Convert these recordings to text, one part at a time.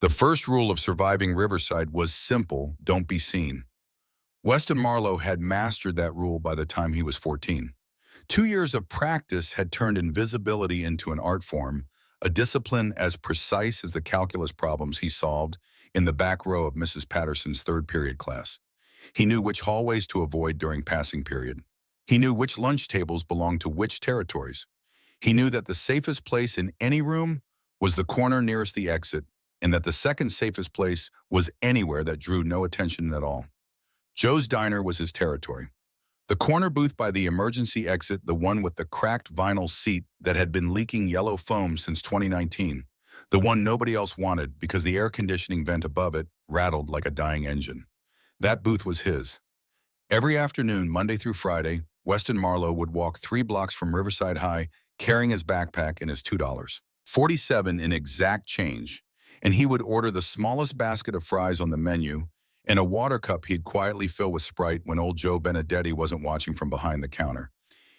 The first rule of surviving Riverside was simple: don't be seen. Weston Marlowe had mastered that rule by the time he was 14. 2 years of practice had turned invisibility into an art form, a discipline as precise as the calculus problems he solved in the back row of Mrs. Patterson's third period class. He knew which hallways to avoid during passing period. He knew which lunch tables belonged to which territories. He knew that the safest place in any room was the corner nearest the exit, and that the second safest place was anywhere that drew no attention at all. Joe's Diner was his territory. The corner booth by the emergency exit, the one with the cracked vinyl seat that had been leaking yellow foam since 2019. The one nobody else wanted because the air conditioning vent above it rattled like a dying engine. That booth was his. Every afternoon, Monday through Friday, Weston Marlowe would walk 3 blocks from Riverside High carrying his backpack and his $2.47 in exact change, and he would order the smallest basket of fries on the menu and a water cup he'd quietly fill with Sprite when old Joe Benedetti wasn't watching from behind the counter.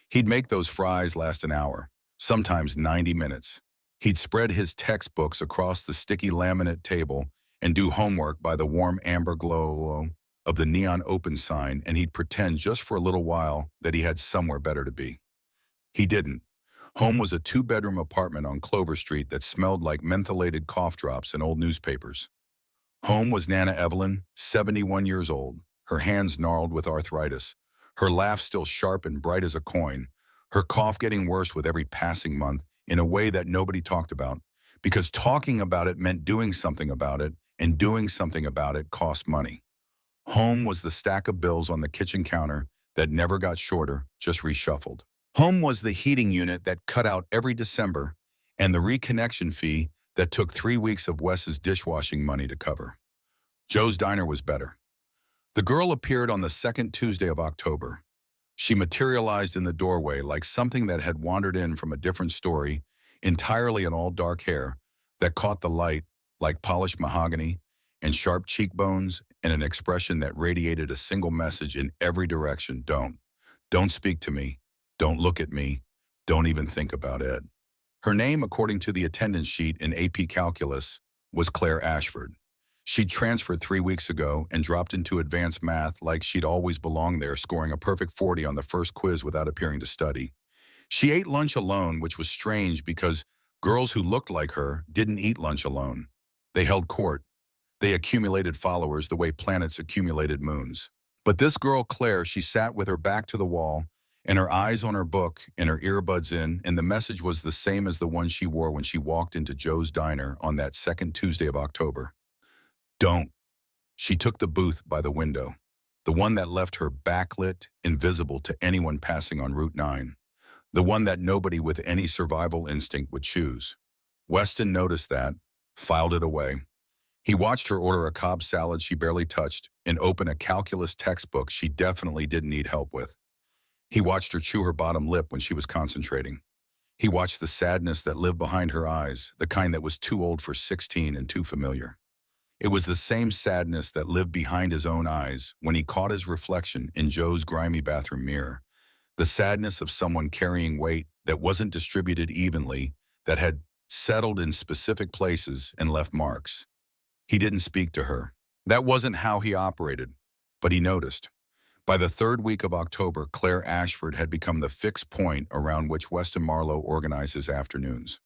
He'd make those fries last an hour, sometimes 90 minutes. He'd spread his textbooks across the sticky laminate table and do homework by the warm amber glow of the neon open sign, and he'd pretend just for a little while that he had somewhere better to be. He didn't. Home was a 2-bedroom apartment on Clover Street that smelled like mentholated cough drops and old newspapers. Home was Nana Evelyn, 71 years old, her hands gnarled with arthritis, her laugh still sharp and bright as a coin, her cough getting worse with every passing month in a way that nobody talked about, because talking about it meant doing something about it, and doing something about it cost money. Home was the stack of bills on the kitchen counter that never got shorter, just reshuffled. Home was the heating unit that cut out every December, and the reconnection fee that took 3 weeks of Wes's dishwashing money to cover. Joe's Diner was better. The girl appeared on the second Tuesday of October. She materialized in the doorway like something that had wandered in from a different story, entirely in all dark hair that caught the light like polished mahogany, and sharp cheekbones, and an expression that radiated a single message in every direction: don't speak to me, don't look at me, don't even think about it. Her name, according to the attendance sheet in AP Calculus, was Claire Ashford. She'd transferred 3 weeks ago and dropped into advanced math like she'd always belonged there, scoring a perfect 40 on the first quiz without appearing to study. She ate lunch alone, which was strange because girls who looked like her didn't eat lunch alone. They held court. They accumulated followers the way planets accumulated moons. But this girl, Claire, she sat with her back to the wall and her eyes on her book and her earbuds in, and the message was the same as the one she wore when she walked into Joe's Diner on that second Tuesday of October. Don't. She took the booth by the window, the one that left her backlit, invisible to anyone passing on Route 9, the one that nobody with any survival instinct would choose. Weston noticed that, filed it away. He watched her order a Cobb salad she barely touched and open a calculus textbook she definitely didn't need help with. He watched her chew her bottom lip when she was concentrating. He watched the sadness that lived behind her eyes, the kind that was too old for 16 and too familiar. It was the same sadness that lived behind his own eyes when he caught his reflection in Joe's grimy bathroom mirror. The sadness of someone carrying weight that wasn't distributed evenly, that had settled in specific places and left marks. He didn't speak to her. That wasn't how he operated, but he noticed. By the third week of October, Claire Ashford had become the fixed point around which Weston Marlowe organized his afternoons.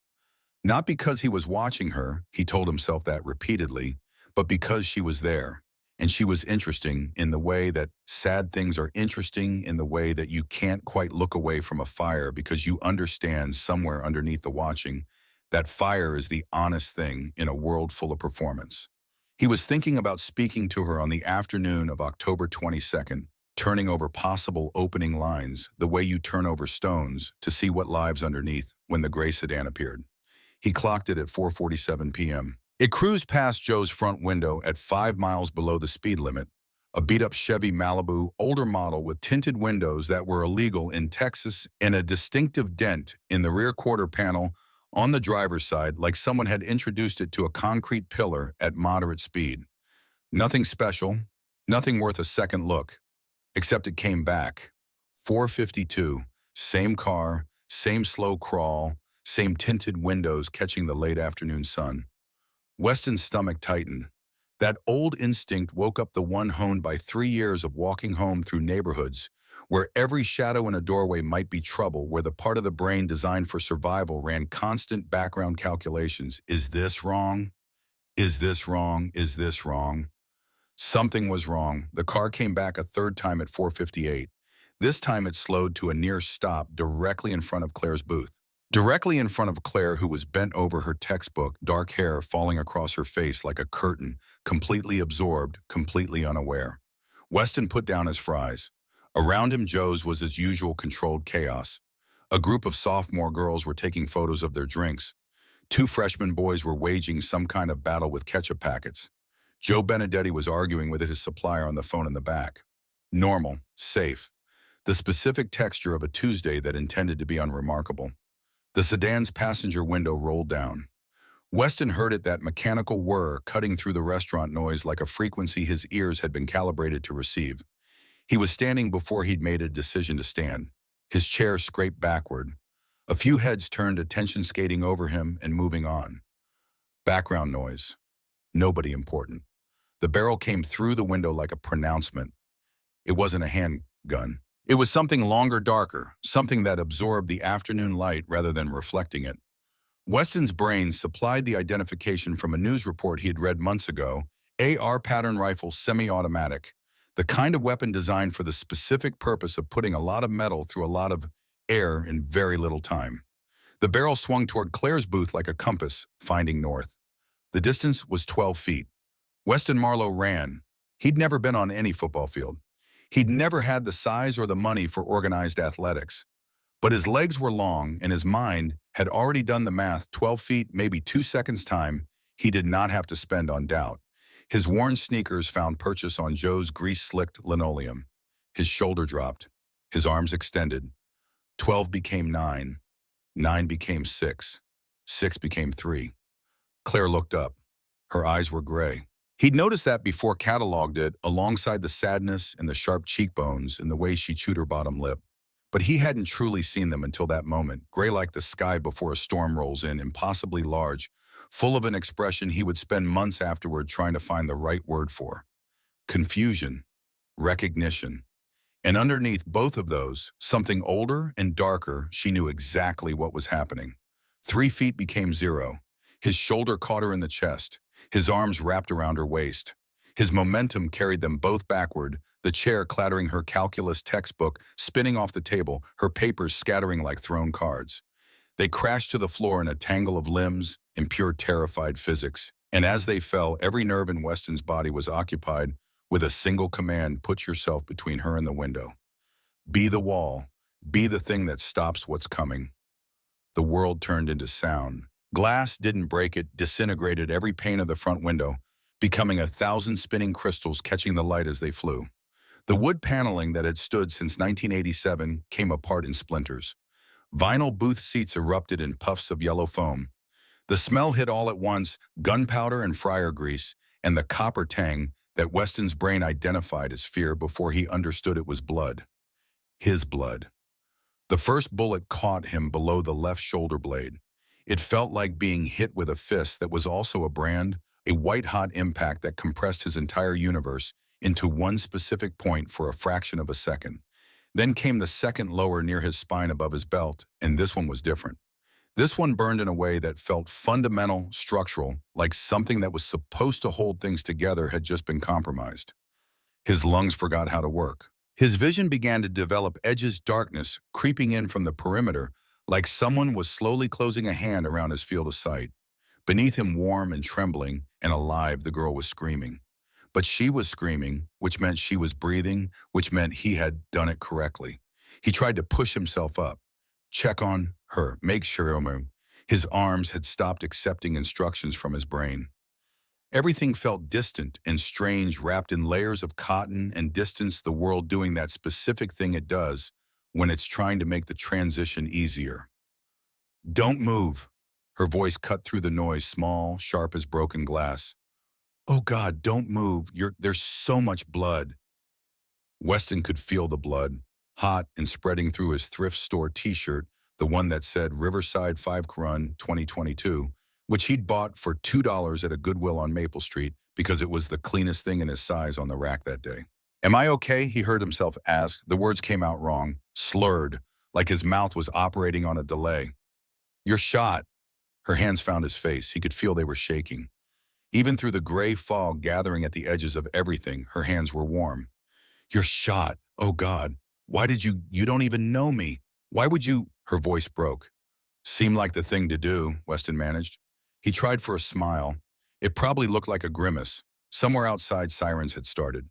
Not because he was watching her, he told himself that repeatedly, but because she was there, and she was interesting in the way that sad things are interesting, in the way that you can't quite look away from a fire because you understand somewhere underneath the watching that fire is the honest thing in a world full of performance. He was thinking about speaking to her on the afternoon of October 22nd, turning over possible opening lines, the way you turn over stones to see what lives underneath, when the gray sedan appeared. He clocked it at 4:47 p.m. It cruised past Joe's front window at 5 miles below the speed limit, a beat-up Chevy Malibu, older model with tinted windows that were illegal in Texas and a distinctive dent in the rear quarter panel on the driver's side, like someone had introduced it to a concrete pillar at moderate speed. Nothing special, nothing worth a second look, except it came back. 4:52, same car, same slow crawl, same tinted windows catching the late afternoon sun. Weston's stomach tightened. That old instinct woke up the one honed by 3 years of walking home through neighborhoods where every shadow in a doorway might be trouble, where the part of the brain designed for survival ran constant background calculations. Is this wrong? Is this wrong? Is this wrong? Something was wrong. The car came back a third time at 4:58. This time it slowed to a near stop directly in front of Claire's booth. Directly in front of Claire, who was bent over her textbook, dark hair falling across her face like a curtain, completely absorbed, completely unaware. Weston put down his fries. Around him, Joe's was his usual controlled chaos. A group of sophomore girls were taking photos of their drinks. Two freshman boys were waging some kind of battle with ketchup packets. Joe Benedetti was arguing with his supplier on the phone in the back. Normal, safe. The specific texture of a Tuesday that intended to be unremarkable. The sedan's passenger window rolled down. Weston heard it, that mechanical whir cutting through the restaurant noise like a frequency his ears had been calibrated to receive. He was standing before he'd made a decision to stand. His chair scraped backward. A few heads turned, attention skating over him and moving on. Background noise. Nobody important. The barrel came through the window like a pronouncement. It wasn't a handgun. It was something longer, darker, something that absorbed the afternoon light rather than reflecting it. Weston's brain supplied the identification from a news report he had read months ago: AR pattern rifle, semi-automatic, the kind of weapon designed for the specific purpose of putting a lot of metal through a lot of air in very little time. The barrel swung toward Claire's booth like a compass, finding north. The distance was 12 feet. Weston Marlowe ran. He'd never been on any football field. He'd never had the size or the money for organized athletics. But his legs were long, and his mind had already done the math. 12 feet, maybe 2 seconds time, he did not have to spend on doubt. His worn sneakers found purchase on Joe's grease-slicked linoleum. His shoulder dropped. His arms extended. 12 became 9. 9 became 6. 6 became 3. Claire looked up. Her eyes were gray. He'd noticed that before, cataloged it, alongside the sadness and the sharp cheekbones and the way she chewed her bottom lip. But he hadn't truly seen them until that moment, gray like the sky before a storm rolls in, impossibly large, full of an expression he would spend months afterward trying to find the right word for. Confusion, recognition. And underneath both of those, something older and darker, she knew exactly what was happening. 3 feet became 0. His shoulder caught her in the chest. His arms wrapped around her waist. His momentum carried them both backward, the chair clattering, her calculus textbook spinning off the table, her papers scattering like thrown cards. They crashed to the floor in a tangle of limbs, in pure terrified physics. And as they fell, every nerve in Weston's body was occupied with a single command: put yourself between her and the window. Be the wall. Be the thing that stops what's coming. The world turned into sound. Glass didn't break, it disintegrated every pane of the front window, becoming 1,000 spinning crystals catching the light as they flew. The wood paneling that had stood since 1987 came apart in splinters. Vinyl booth seats erupted in puffs of yellow foam. The smell hit all at once: gunpowder and fryer grease, and the copper tang that Weston's brain identified as fear before he understood it was blood. His blood. The first bullet caught him below the left shoulder blade. It felt like being hit with a fist that was also a brand, a white-hot impact that compressed his entire universe into one specific point for a fraction of a second. Then came the second, lower near his spine above his belt, and this one was different. This one burned in a way that felt fundamental, structural, like something that was supposed to hold things together had just been compromised. His lungs forgot how to work. His vision began to develop edges, darkness creeping in from the perimeter, like someone was slowly closing a hand around his field of sight. Beneath him, warm and trembling and alive, the girl was screaming. But she was screaming, which meant she was breathing, which meant he had done it correctly. He tried to push himself up, check on her, make sure his arms had stopped accepting instructions from his brain. Everything felt distant and strange, wrapped in layers of cotton and distance, the world doing that specific thing it does when it's trying to make the transition easier. Don't move. Her voice cut through the noise, small, sharp as broken glass. Oh God, don't move. There's so much blood. Weston could feel the blood, hot and spreading through his thrift store t-shirt, the one that said Riverside 5 Run 2022, which he'd bought for $2 at a Goodwill on Maple Street because it was the cleanest thing in his size on the rack that day. Am I okay? He heard himself ask. The words came out wrong, slurred, like his mouth was operating on a delay. You're shot. Her hands found his face. He could feel they were shaking. Even through the gray fog gathering at the edges of everything, her hands were warm. You're shot. Oh God. Why did you don't even know me. Why would you? Her voice broke. Seemed like the thing to do, Weston managed. He tried for a smile. It probably looked like a grimace. Somewhere outside, sirens had started.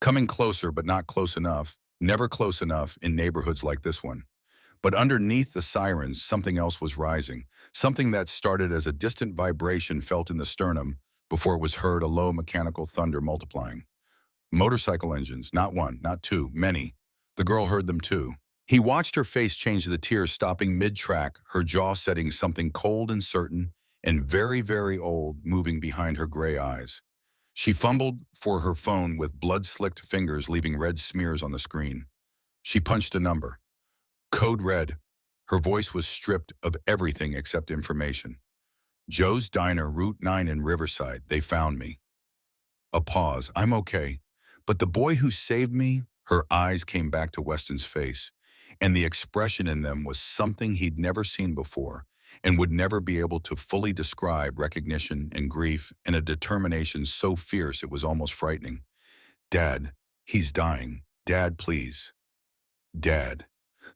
Coming closer, but not close enough. Never close enough in neighborhoods like this one. But underneath the sirens, something else was rising. Something that started as a distant vibration felt in the sternum before it was heard a low mechanical thunder multiplying. Motorcycle engines, not one, not two, many. The girl heard them too. He watched her face change, the tears stopping mid-track, her jaw setting something cold and certain and very, very old moving behind her gray eyes. She fumbled for her phone with blood-slicked fingers leaving red smears on the screen. She punched a number. Code red. Her voice was stripped of everything except information. Joe's Diner, Route 9 in Riverside. They found me. A pause. I'm okay. But the boy who saved me, her eyes came back to Weston's face, and the expression in them was something he'd never seen before and would never be able to fully describe. Recognition and grief and a determination so fierce it was almost frightening. Dad, he's dying. Dad, please. Dad.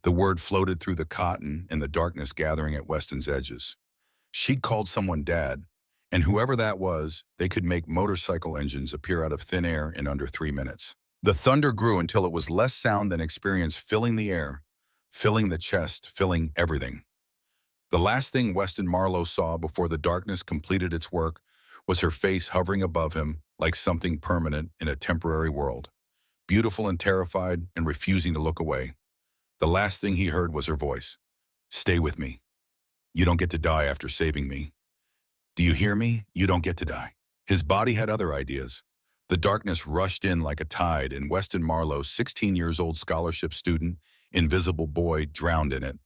The word floated through the cotton and the darkness gathering at Weston's edges. She'd called someone Dad, and whoever that was, they could make motorcycle engines appear out of thin air in under 3 minutes. The thunder grew until it was less sound than experience, filling the air, filling the chest, filling everything. The last thing Weston Marlowe saw before the darkness completed its work was her face hovering above him like something permanent in a temporary world, beautiful and terrified and refusing to look away. The last thing he heard was her voice. Stay with me. You don't get to die after saving me. Do you hear me? You don't get to die. His body had other ideas. The darkness rushed in like a tide, and Weston Marlowe, 16 years old scholarship student, invisible boy, drowned in it.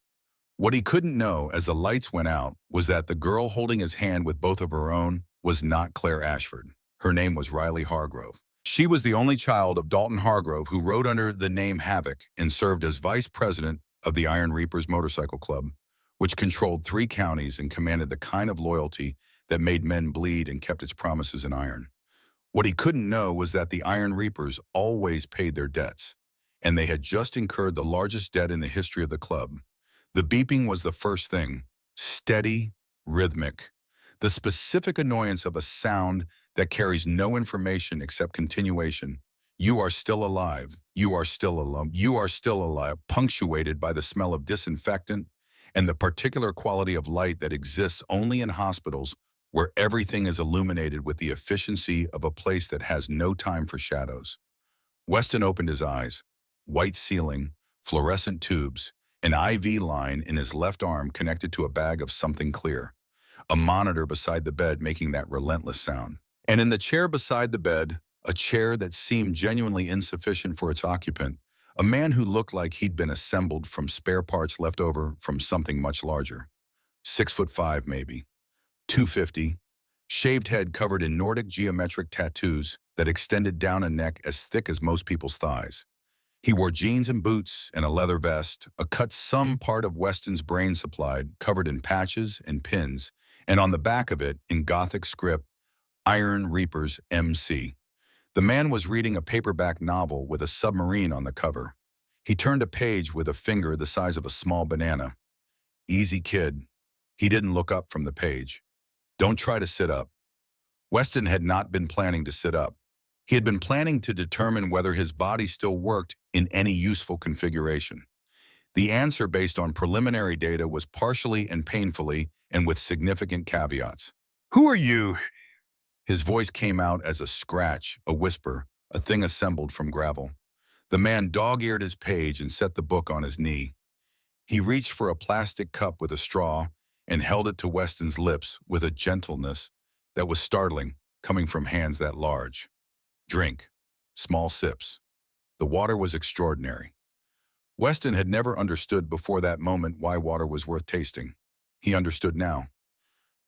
What he couldn't know as the lights went out was that the girl holding his hand with both of her own was not Claire Ashford. Her name was Riley Hargrove. She was the only child of Dalton Hargrove, who rode under the name Havoc and served as vice president of the Iron Reapers Motorcycle Club, which controlled 3 counties and commanded the kind of loyalty that made men bleed and kept its promises in iron. What he couldn't know was that the Iron Reapers always paid their debts, and they had just incurred the largest debt in the history of the club. The beeping was the first thing, steady, rhythmic. The specific annoyance of a sound that carries no information except continuation. You are still alive. You are still alive. You are still alive, punctuated by the smell of disinfectant and the particular quality of light that exists only in hospitals where everything is illuminated with the efficiency of a place that has no time for shadows. Weston opened his eyes. White ceiling, fluorescent tubes, an IV line in his left arm connected to a bag of something clear. A monitor beside the bed making that relentless sound. And in the chair beside the bed, a chair that seemed genuinely insufficient for its occupant, a man who looked like he'd been assembled from spare parts left over from something much larger. 6'5" maybe. 250. Shaved head covered in Nordic geometric tattoos that extended down a neck as thick as most people's thighs. He wore jeans and boots and a leather vest, a cut some part of Weston's brain supplied, covered in patches and pins, and on the back of it, in Gothic script, Iron Reapers MC. The man was reading a paperback novel with a submarine on the cover. He turned a page with a finger the size of a small banana. Easy kid. He didn't look up from the page. Don't try to sit up. Weston had not been planning to sit up. He had been planning to determine whether his body still worked in any useful configuration. The answer based on preliminary data was partially and painfully and with significant caveats. Who are you? His voice came out as a scratch, a whisper, a thing assembled from gravel. The man dog-eared his page and set the book on his knee. He reached for a plastic cup with a straw and held it to Weston's lips with a gentleness that was startling, coming from hands that large. Drink. Small sips. The water was extraordinary. Weston had never understood before that moment why water was worth tasting. He understood now.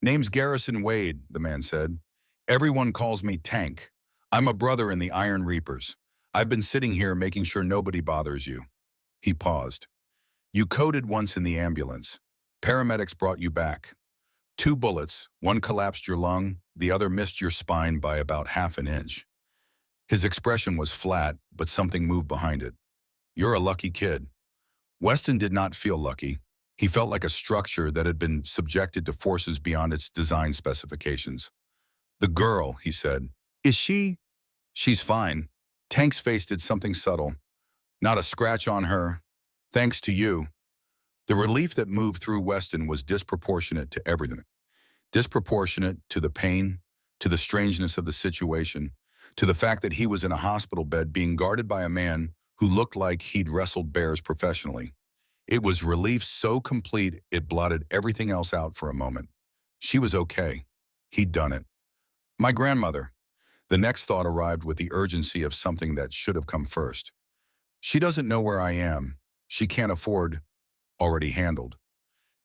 Name's Garrison Wade, the man said. Everyone calls me Tank. I'm a brother in the Iron Reapers. I've been sitting here making sure nobody bothers you. He paused. You coded once in the ambulance. Paramedics brought you back. 2 bullets, one collapsed your lung, the other missed your spine by about half an inch. His expression was flat, but something moved behind it. You're a lucky kid. Weston did not feel lucky. He felt like a structure that had been subjected to forces beyond its design specifications. The girl, he said. Is she? She's fine. Tank's face did something subtle. Not a scratch on her. Thanks to you. The relief that moved through Weston was disproportionate to everything. Disproportionate to the pain, to the strangeness of the situation, to the fact that he was in a hospital bed being guarded by a man who looked like he'd wrestled bears professionally. It was relief so complete it blotted everything else out for a moment. She was okay. He'd done it. My grandmother. The next thought arrived with the urgency of something that should have come first. She doesn't know where I am. She can't afford, already handled.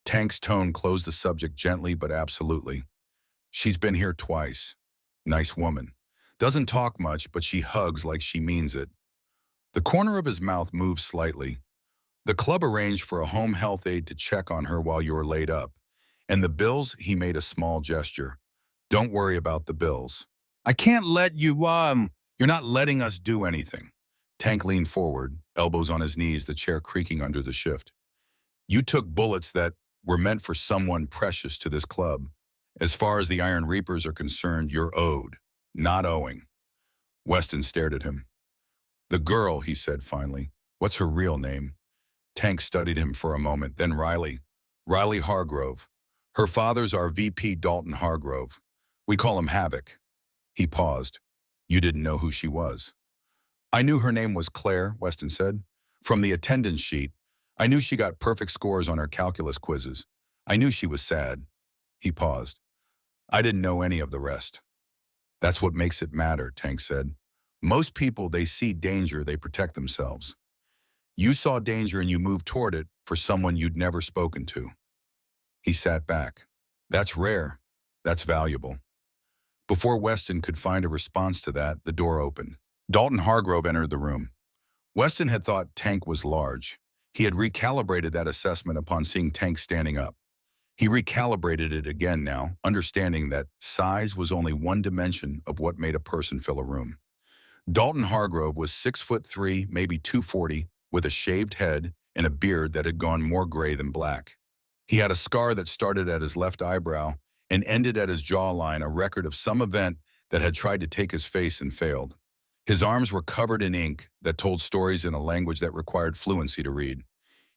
Tank's tone closed the subject gently but absolutely. She's been here twice. Nice woman. Doesn't talk much, but she hugs like she means it. The corner of his mouth moved slightly. The club arranged for a home health aide to check on her while you were laid up. And the bills, he made a small gesture. Don't worry about the bills. I can't let you, you're not letting us do anything. Tank leaned forward, elbows on his knees, the chair creaking under the shift. You took bullets that were meant for someone precious to this club. As far as the Iron Reapers are concerned, you're owed, not owing. Weston stared at him. The girl, he said finally. What's her real name? Tank studied him for a moment, then Riley. Riley Hargrove. Her father's our VP Dalton Hargrove. We call him Havoc. He paused. You didn't know who she was. I knew her name was Claire, Weston said. From the attendance sheet. I knew she got perfect scores on her calculus quizzes. I knew she was sad. He paused. I didn't know any of the rest. That's what makes it matter, Tank said. Most people, they see danger, they protect themselves. You saw danger and you moved toward it for someone you'd never spoken to. He sat back. That's rare. That's valuable. Before Weston could find a response to that, the door opened. Dalton Hargrove entered the room. Weston had thought Tank was large. He had recalibrated that assessment upon seeing Tank standing up. He recalibrated it again now, understanding that size was only one dimension of what made a person fill a room. Dalton Hargrove was 6'3", maybe 240, with a shaved head and a beard that had gone more gray than black. He had a scar that started at his left eyebrow and ended at his jawline, a record of some event that had tried to take his face and failed. His arms were covered in ink that told stories in a language that required fluency to read.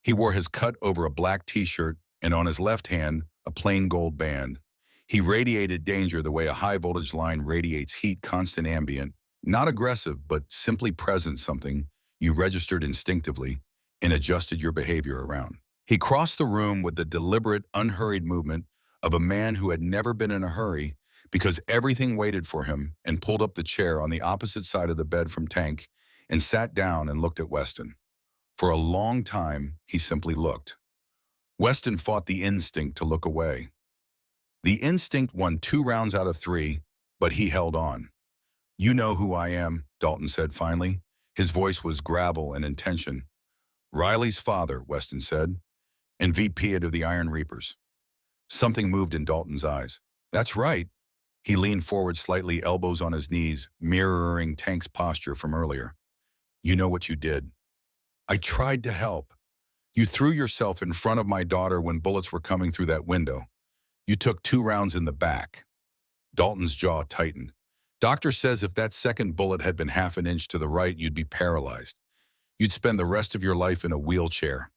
He wore his cut over a black t-shirt and on his left hand, a plain gold band. He radiated danger the way a high-voltage line radiates heat, constant ambient, not aggressive, but simply present, something you registered instinctively and adjusted your behavior around. He crossed the room with the deliberate, unhurried movement of a man who had never been in a hurry because everything waited for him, and pulled up the chair on the opposite side of the bed from Tank and sat down and looked at Weston. For a long time, he simply looked. Weston fought the instinct to look away. The instinct won 2 rounds out of 3, but he held on. You know who I am, Dalton said finally. His voice was gravel and intention. Riley's father, Weston said, and VP of the Iron Reapers. Something moved in Dalton's eyes. That's right. He leaned forward slightly, elbows on his knees, mirroring Tank's posture from earlier. You know what you did. I tried to help. You threw yourself in front of my daughter when bullets were coming through that window. You took 2 rounds in the back. Dalton's jaw tightened. Doctor says if that second bullet had been half an inch to the right, you'd be paralyzed. You'd spend the rest of your life in a wheelchair.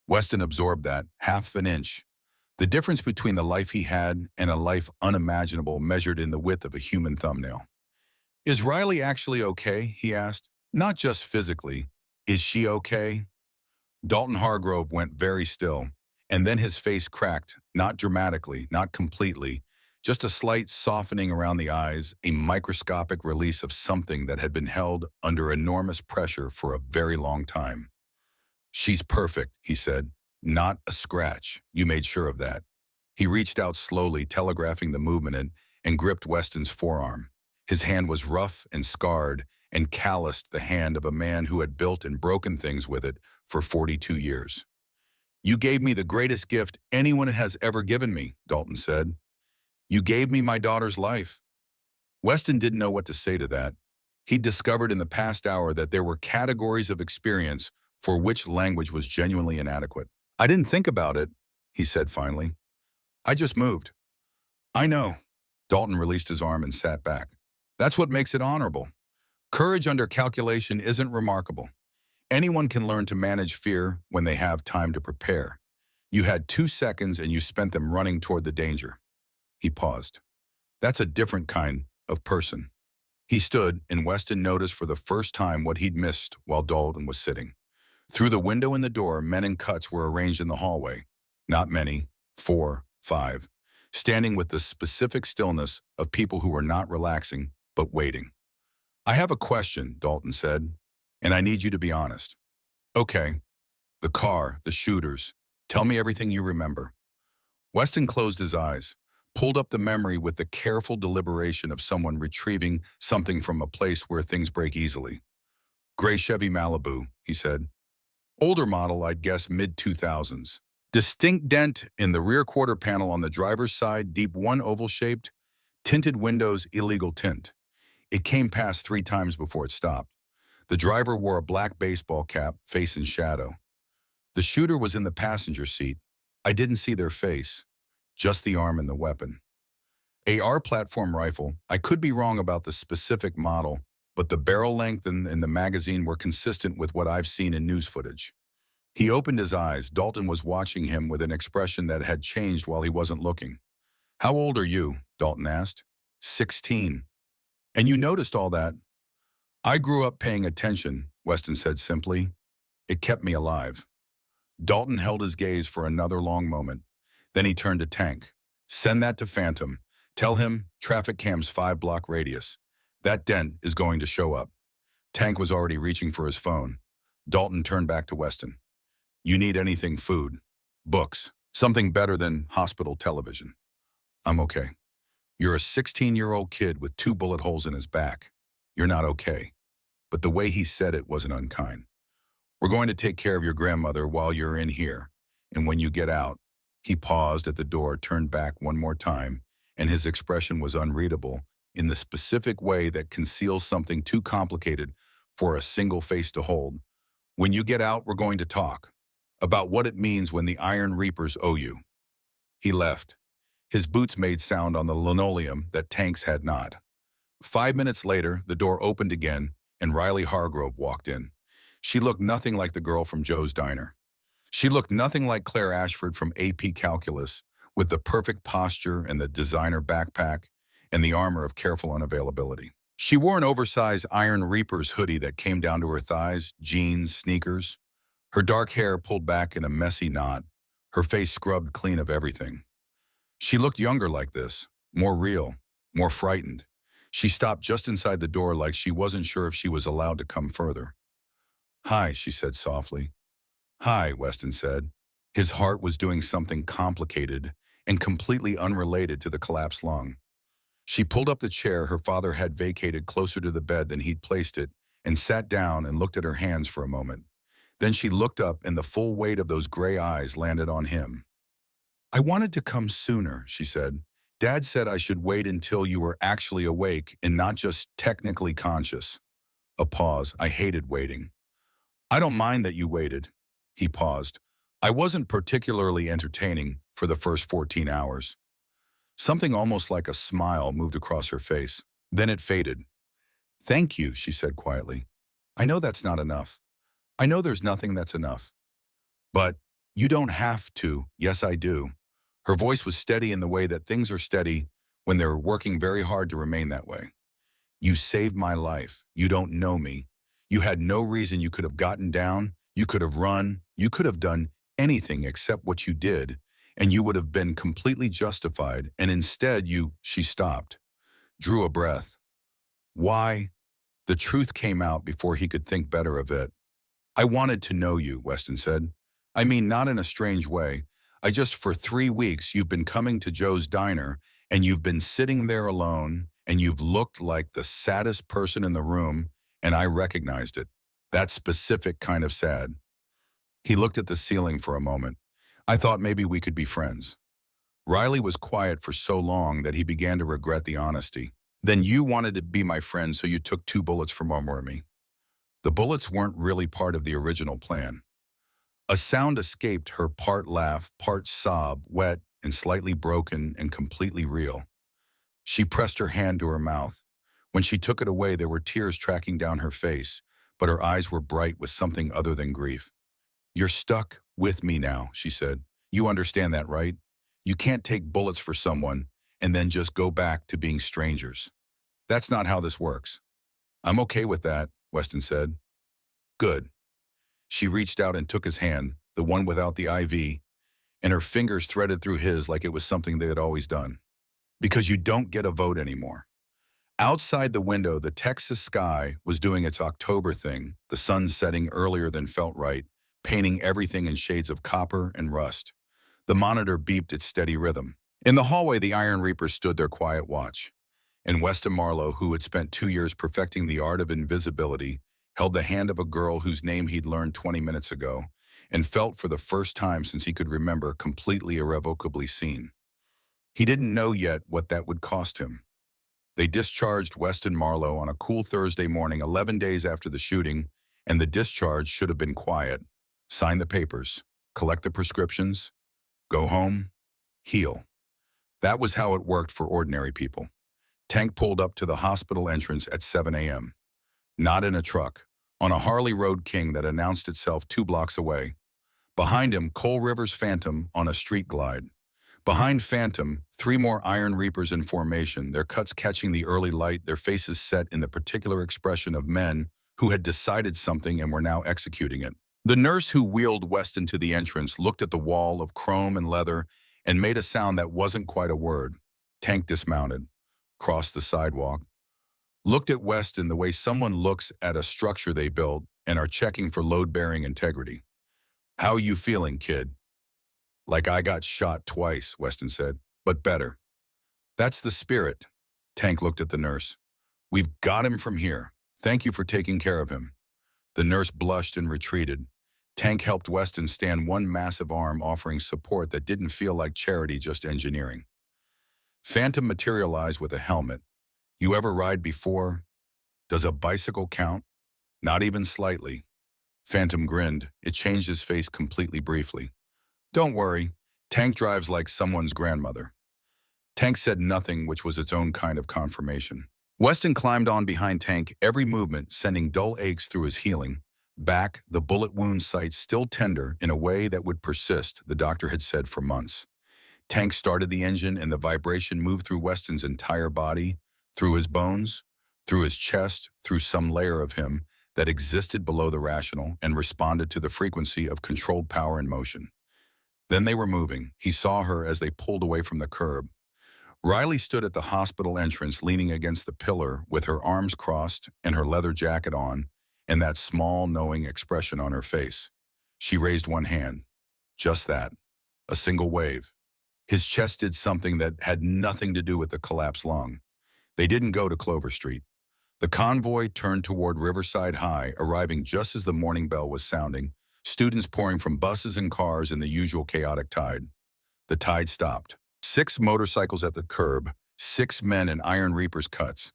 Weston absorbed that, half an inch. The difference between the life he had and a life unimaginable measured in the width of a human thumbnail. Is Riley actually okay? He asked. Not just physically. Is she okay? Dalton Hargrove went very still, and then his face cracked, not dramatically, not completely, just a slight softening around the eyes, a microscopic release of something that had been held under enormous pressure for a very long time. She's perfect, he said. Not a scratch. You made sure of that. He reached out slowly, telegraphing the movement and gripped Weston's forearm. His hand was rough and scarred and calloused, the hand of a man who had built and broken things with it for 42 years. "You gave me the greatest gift anyone has ever given me," Dalton said. "You gave me my daughter's life." Weston didn't know what to say to that. He'd discovered in the past hour that there were categories of experience for which language was genuinely inadequate. "I didn't think about it," he said finally. "I just moved." "I know." Dalton released his arm and sat back. "That's what makes it honorable. Courage under calculation isn't remarkable. Anyone can learn to manage fear when they have time to prepare. You had 2 seconds and you spent them running toward the danger." He paused. "That's a different kind of person." He stood, and Weston noticed for the first time what he'd missed while Dalton was sitting. Through the window in the door, men in cuts were arranged in the hallway. Not many, 4, 5, standing with the specific stillness of people who were not relaxing, but waiting. "I have a question," Dalton said, "and I need you to be honest." "Okay. The car, the shooters. Tell me everything you remember." Weston closed his eyes, pulled up the memory with the careful deliberation of someone retrieving something from a place where things break easily. "Gray Chevy Malibu," he said. "Older model, I'd guess mid-2000s. Distinct dent in the rear quarter panel on the driver's side, deep one oval-shaped, tinted windows, illegal tint. It came past 3 times before it stopped. The driver wore a black baseball cap, face in shadow. The shooter was in the passenger seat. I didn't see their face, just the arm and the weapon. AR platform rifle. I could be wrong about the specific model, but the barrel length and the magazine were consistent with what I've seen in news footage." He opened his eyes. Dalton was watching him with an expression that had changed while he wasn't looking. "How old are you?" Dalton asked. 16. "And you noticed all that?" "I grew up paying attention," Weston said simply. "It kept me alive." Dalton held his gaze for another long moment. Then he turned to Tank. "Send that to Phantom. Tell him traffic cam's 5-block radius. That dent is going to show up." Tank was already reaching for his phone. Dalton turned back to Weston. "You need anything, food, books, something better than hospital television." "I'm okay." "You're a 16-year-old kid with 2 bullet holes in his back. You're not okay." But the way he said it wasn't unkind. "We're going to take care of your grandmother while you're in here. And when you get out." He paused at the door, turned back one more time, and his expression was unreadable in the specific way that conceals something too complicated for a single face to hold. "When you get out, we're going to talk about what it means when the Iron Reapers owe you." He left. His boots made sound on the linoleum that Tank's had not. 5 minutes later, the door opened again, and Riley Hargrove walked in. She looked nothing like the girl from Joe's Diner. She looked nothing like Claire Ashford from AP Calculus, with the perfect posture and the designer backpack and the armor of careful unavailability. She wore an oversized Iron Reapers hoodie that came down to her thighs, jeans, sneakers. Her dark hair pulled back in a messy knot, her face scrubbed clean of everything. She looked younger like this, more real, more frightened. She stopped just inside the door like she wasn't sure if she was allowed to come further. "Hi," she said softly. "Hi," Weston said. His heart was doing something complicated and completely unrelated to the collapsed lung. She pulled up the chair her father had vacated closer to the bed than he'd placed it and sat down and looked at her hands for a moment. Then she looked up and the full weight of those gray eyes landed on him. "I wanted to come sooner," she said. "Dad said I should wait until you were actually awake and not just technically conscious." A pause. "I hated waiting." "I don't mind that you waited." He paused. "I wasn't particularly entertaining for the first 14 hours. Something almost like a smile moved across her face. Then it faded. "Thank you," she said quietly. "I know that's not enough. I know there's nothing that's enough. But you don't have to." "Yes, I do." Her voice was steady in the way that things are steady when they're working very hard to remain that way. "You saved my life. You don't know me. You had no reason you could have gotten down. You could have run. You could have done anything except what you did, and you would have been completely justified. And instead She stopped, drew a breath. "Why?" The truth came out before he could think better of it. "I wanted to know you," Weston said. "I mean, not in a strange way. For 3 weeks, you've been coming to Joe's diner and you've been sitting there alone and you've looked like the saddest person in the room, and I recognized it. That specific kind of sad. He looked at the ceiling for a moment. I thought maybe we could be friends. Riley was quiet for so long that he began to regret the honesty. Then you wanted to be my friend, so you took 2 bullets for me. The bullets weren't really part of the original plan. A sound escaped her, part laugh, part sob, wet and slightly broken and completely real. She pressed her hand to her mouth. When she took it away, there were tears tracking down her face, but her eyes were bright with something other than grief. You're stuck with me now, she said. You understand that, right? You can't take bullets for someone and then just go back to being strangers. That's not how this works. I'm okay with that, Weston said. Good. She reached out and took his hand, the one without the IV, and her fingers threaded through his like it was something they had always done. Because you don't get a vote anymore. Outside the window, the Texas sky was doing its October thing, the sun setting earlier than felt right, painting everything in shades of copper and rust. The monitor beeped its steady rhythm. In the hallway, the Iron Reapers stood their quiet watch. And Weston Marlowe, who had spent 2 years perfecting the art of invisibility, held the hand of a girl whose name he'd learned 20 minutes ago, and felt for the first time since he could remember completely irrevocably seen. He didn't know yet what that would cost him. They discharged Weston Marlowe on a cool Thursday morning 11 days after the shooting, and the discharge should have been quiet. Sign the papers, collect the prescriptions, go home, heal. That was how it worked for ordinary people. Tank pulled up to the hospital entrance at 7 a.m. Not in a truck, on a Harley Road King that announced itself 2 blocks away. Behind him, Coal River's Phantom on a street glide. Behind Phantom, 3 more Iron Reapers in formation, their cuts catching the early light, their faces set in the particular expression of men who had decided something and were now executing it. The nurse who wheeled Weston to the entrance looked at the wall of chrome and leather and made a sound that wasn't quite a word. Tank dismounted, crossed the sidewalk, looked at Weston the way someone looks at a structure they built and are checking for load-bearing integrity. How are you feeling, kid? Like I got shot twice, Weston said, but better. That's the spirit. Tank looked at the nurse. We've got him from here. Thank you for taking care of him. The nurse blushed and retreated. Tank helped Weston stand, one massive arm offering support that didn't feel like charity, just engineering. Phantom materialized with a helmet. You ever ride before? Does a bicycle count? Not even slightly. Phantom grinned. It changed his face completely briefly. Don't worry. Tank drives like someone's grandmother. Tank said nothing, which was its own kind of confirmation. Weston climbed on behind Tank, every movement sending dull aches through his healing. Back, the bullet wound site still tender in a way that would persist, the doctor had said, for months. Tank started the engine and the vibration moved through Weston's entire body, through his bones, through his chest, through some layer of him that existed below the rational and responded to the frequency of controlled power and motion. Then they were moving. He saw her as they pulled away from the curb. Riley stood at the hospital entrance leaning against the pillar with her arms crossed and her leather jacket on and that small, knowing expression on her face. She raised one hand. Just that. A single wave. His chest did something that had nothing to do with the collapsed lung. They didn't go to Clover Street. The convoy turned toward Riverside High, arriving just as the morning bell was sounding, students pouring from buses and cars in the usual chaotic tide. The tide stopped. 6 motorcycles at the curb, 6 men in Iron Reaper's cuts.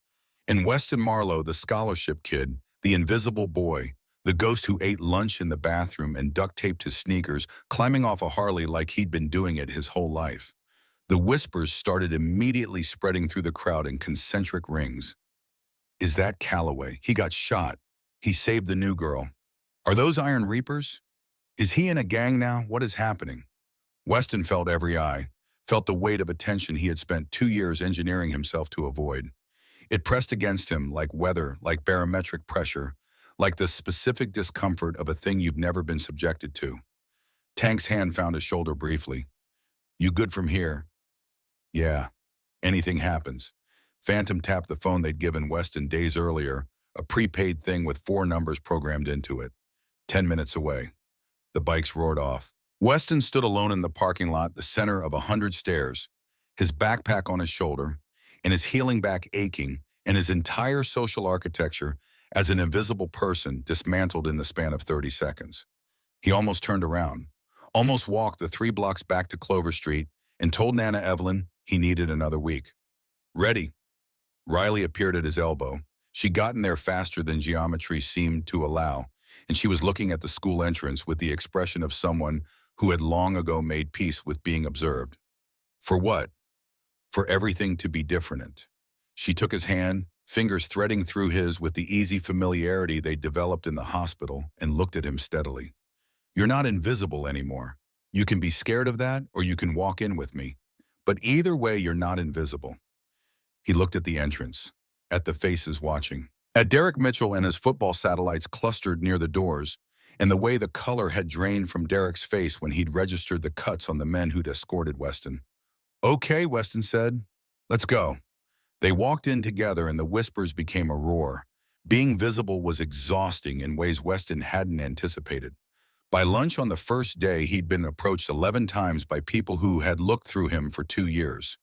And Weston Marlowe, the scholarship kid, the invisible boy, the ghost who ate lunch in the bathroom and duct-taped his sneakers, climbing off a Harley like he'd been doing it his whole life. The whispers started immediately spreading through the crowd in concentric rings. Is that Calloway? He got shot. He saved the new girl. Are those Iron Reapers? Is he in a gang now? What is happening? Weston felt every eye, felt the weight of attention he had spent 2 years engineering himself to avoid. It pressed against him like weather, like barometric pressure, like the specific discomfort of a thing you've never been subjected to. Tank's hand found his shoulder briefly. You good from here? Yeah. Anything happens. Phantom tapped the phone they'd given Weston days earlier, a prepaid thing with 4 numbers programmed into it. 10 minutes away. The bikes roared off. Weston stood alone in the parking lot, the center of 100 stairs, his backpack on his shoulder, and his healing back aching, and his entire social architecture as an invisible person dismantled in the span of 30 seconds. He almost turned around, almost walked the 3 blocks back to Clover Street, and told Nana Evelyn he needed another week. Ready. Riley appeared at his elbow. She'd gotten there faster than geometry seemed to allow, and she was looking at the school entrance with the expression of someone who had long ago made peace with being observed. For what? For everything to be different. She took his hand, fingers threading through his with the easy familiarity they developed in the hospital, and looked at him steadily. You're not invisible anymore. You can be scared of that, or you can walk in with me. But either way, you're not invisible. He looked at the entrance, at the faces watching, at Derek Mitchell and his football satellites clustered near the doors, and the way the color had drained from Derek's face when he'd registered the cuts on the men who'd escorted Weston. Okay, Weston said. Let's go. They walked in together and the whispers became a roar. Being visible was exhausting in ways Weston hadn't anticipated. By lunch on the first day, he'd been approached 11 times by people who had looked through him for 2 years.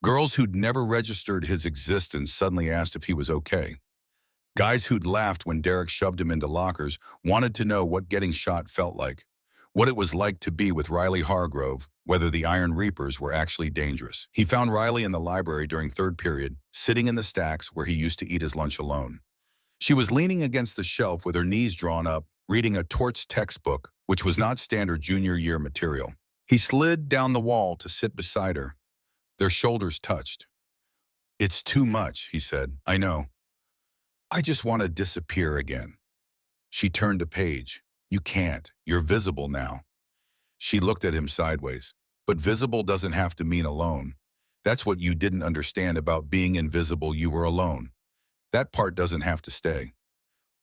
Girls who'd never registered his existence suddenly asked if he was okay. Guys who'd laughed when Derek shoved him into lockers wanted to know what getting shot felt like, what it was like to be with Riley Hargrove, whether the Iron Reapers were actually dangerous. He found Riley in the library during third period, sitting in the stacks where he used to eat his lunch alone. She was leaning against the shelf with her knees drawn up, reading a torts textbook, which was not standard junior year material. He slid down the wall to sit beside her. Their shoulders touched. It's too much, he said. I know. I just want to disappear again. She turned a page. You can't. You're visible now. She looked at him sideways. But visible doesn't have to mean alone. That's what you didn't understand about being invisible. You were alone. That part doesn't have to stay.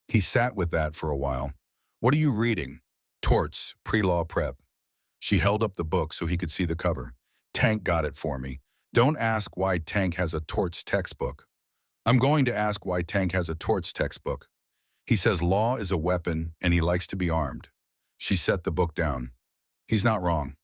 He sat with that for a while. What are you reading? Torts, pre-law prep. She held up the book so he could see the cover. Tank got it for me. Don't ask why Tank has a torts textbook. I'm going to ask why Tank has a torts textbook. He says law is a weapon and he likes to be armed. She set the book down. He's not wrong.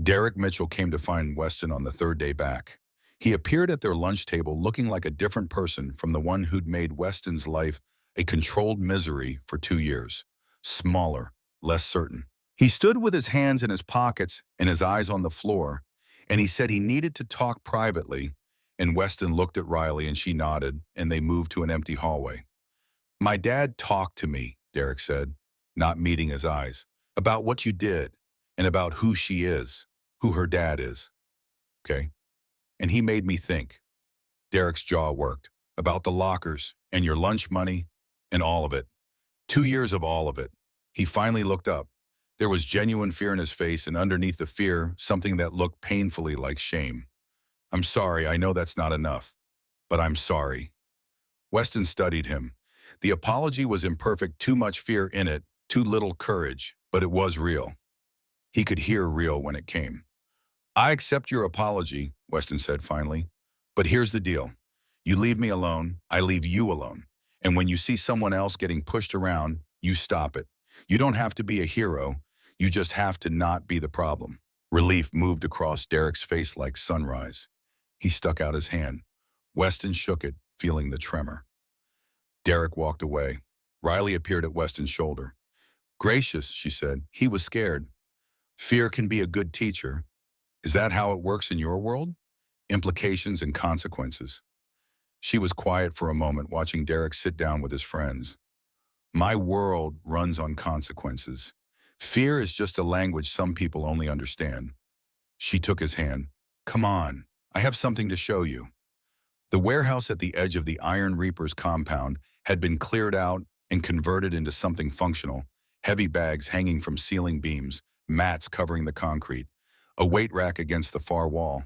Derek Mitchell came to find Weston on the third day back. He appeared at their lunch table looking like a different person from the one who'd made Weston's life a controlled misery for 2 years. Smaller, less certain. He stood with his hands in his pockets and his eyes on the floor, and he said he needed to talk privately, and Weston looked at Riley and she nodded, and they moved to an empty hallway. My dad talked to me, Derek said, not meeting his eyes, about what you did and about who she is, who her dad is. Okay? And he made me think. Derek's jaw worked. About the lockers and your lunch money and all of it. 2 years of all of it. He finally looked up. There was genuine fear in his face, and underneath the fear, something that looked painfully like shame. I'm sorry, I know that's not enough, but I'm sorry. Weston studied him. The apology was imperfect, too much fear in it, too little courage, but it was real. He could hear real when it came. I accept your apology, Weston said finally, but here's the deal. You leave me alone, I leave you alone. And when you see someone else getting pushed around, you stop it. You don't have to be a hero, you just have to not be the problem. Relief moved across Derek's face like sunrise. He stuck out his hand. Weston shook it, feeling the tremor. Derek walked away. Riley appeared at Weston's shoulder. Gracious, she said. He was scared. Fear can be a good teacher. Is that how it works in your world? Implications and consequences. She was quiet for a moment, watching Derek sit down with his friends. My world runs on consequences. Fear is just a language some people only understand. She took his hand. Come on, I have something to show you. The warehouse at the edge of the Iron Reapers compound had been cleared out and converted into something functional. Heavy bags hanging from ceiling beams, mats covering the concrete, a weight rack against the far wall.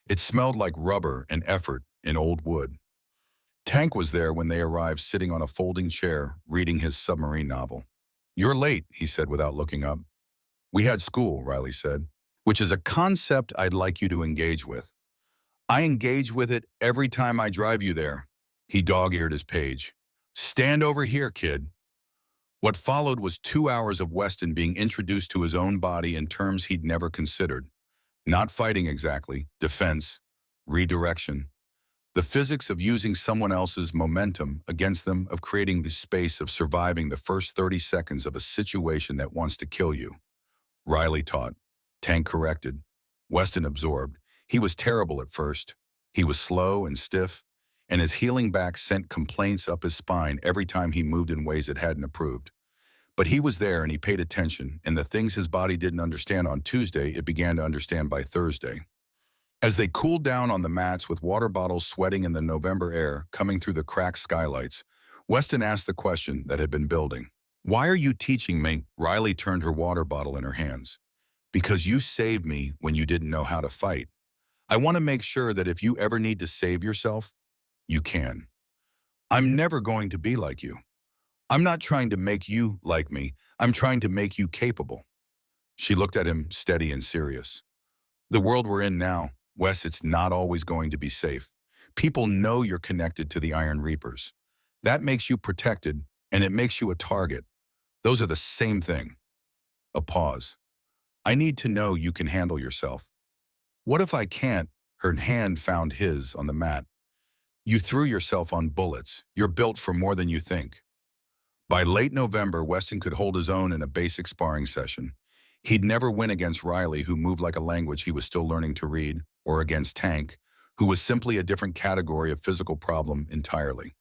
It smelled like rubber and effort in old wood. Tank was there when they arrived, sitting on a folding chair, reading his submarine novel. You're late, he said without looking up. We had school, Riley said, which is a concept I'd like you to engage with. I engage with it every time I drive you there. He dog-eared his page. Stand over here, kid. What followed was 2 hours of Weston being introduced to his own body in terms he'd never considered. Not fighting exactly, defense, redirection. The physics of using someone else's momentum against them, of creating the space of surviving the first 30 seconds of a situation that wants to kill you. Riley taught. Tank corrected. Weston absorbed. He was terrible at first. He was slow and stiff, and his healing back sent complaints up his spine every time he moved in ways it hadn't approved. But he was there and he paid attention, and the things his body didn't understand on Tuesday, it began to understand by Thursday. As they cooled down on the mats with water bottles sweating in the November air coming through the cracked skylights, Weston asked the question that had been building. "Why are you teaching me?" Riley turned her water bottle in her hands. "Because you saved me when you didn't know how to fight. I want to make sure that if you ever need to save yourself, you can. I'm never going to be like you. I'm not trying to make you like me. I'm trying to make you capable." She looked at him, steady and serious. "The world we're in now, Wes, it's not always going to be safe. People know you're connected to the Iron Reapers. That makes you protected, and it makes you a target. Those are the same thing." A pause. "I need to know you can handle yourself." "What if I can't?" Her hand found his on the mat. "You threw yourself on bullets. You're built for more than you think." By late November, Weston could hold his own in a basic sparring session. He'd never win against Riley, who moved like a language he was still learning to read, or against Tank, who was simply a different category of physical problem entirely.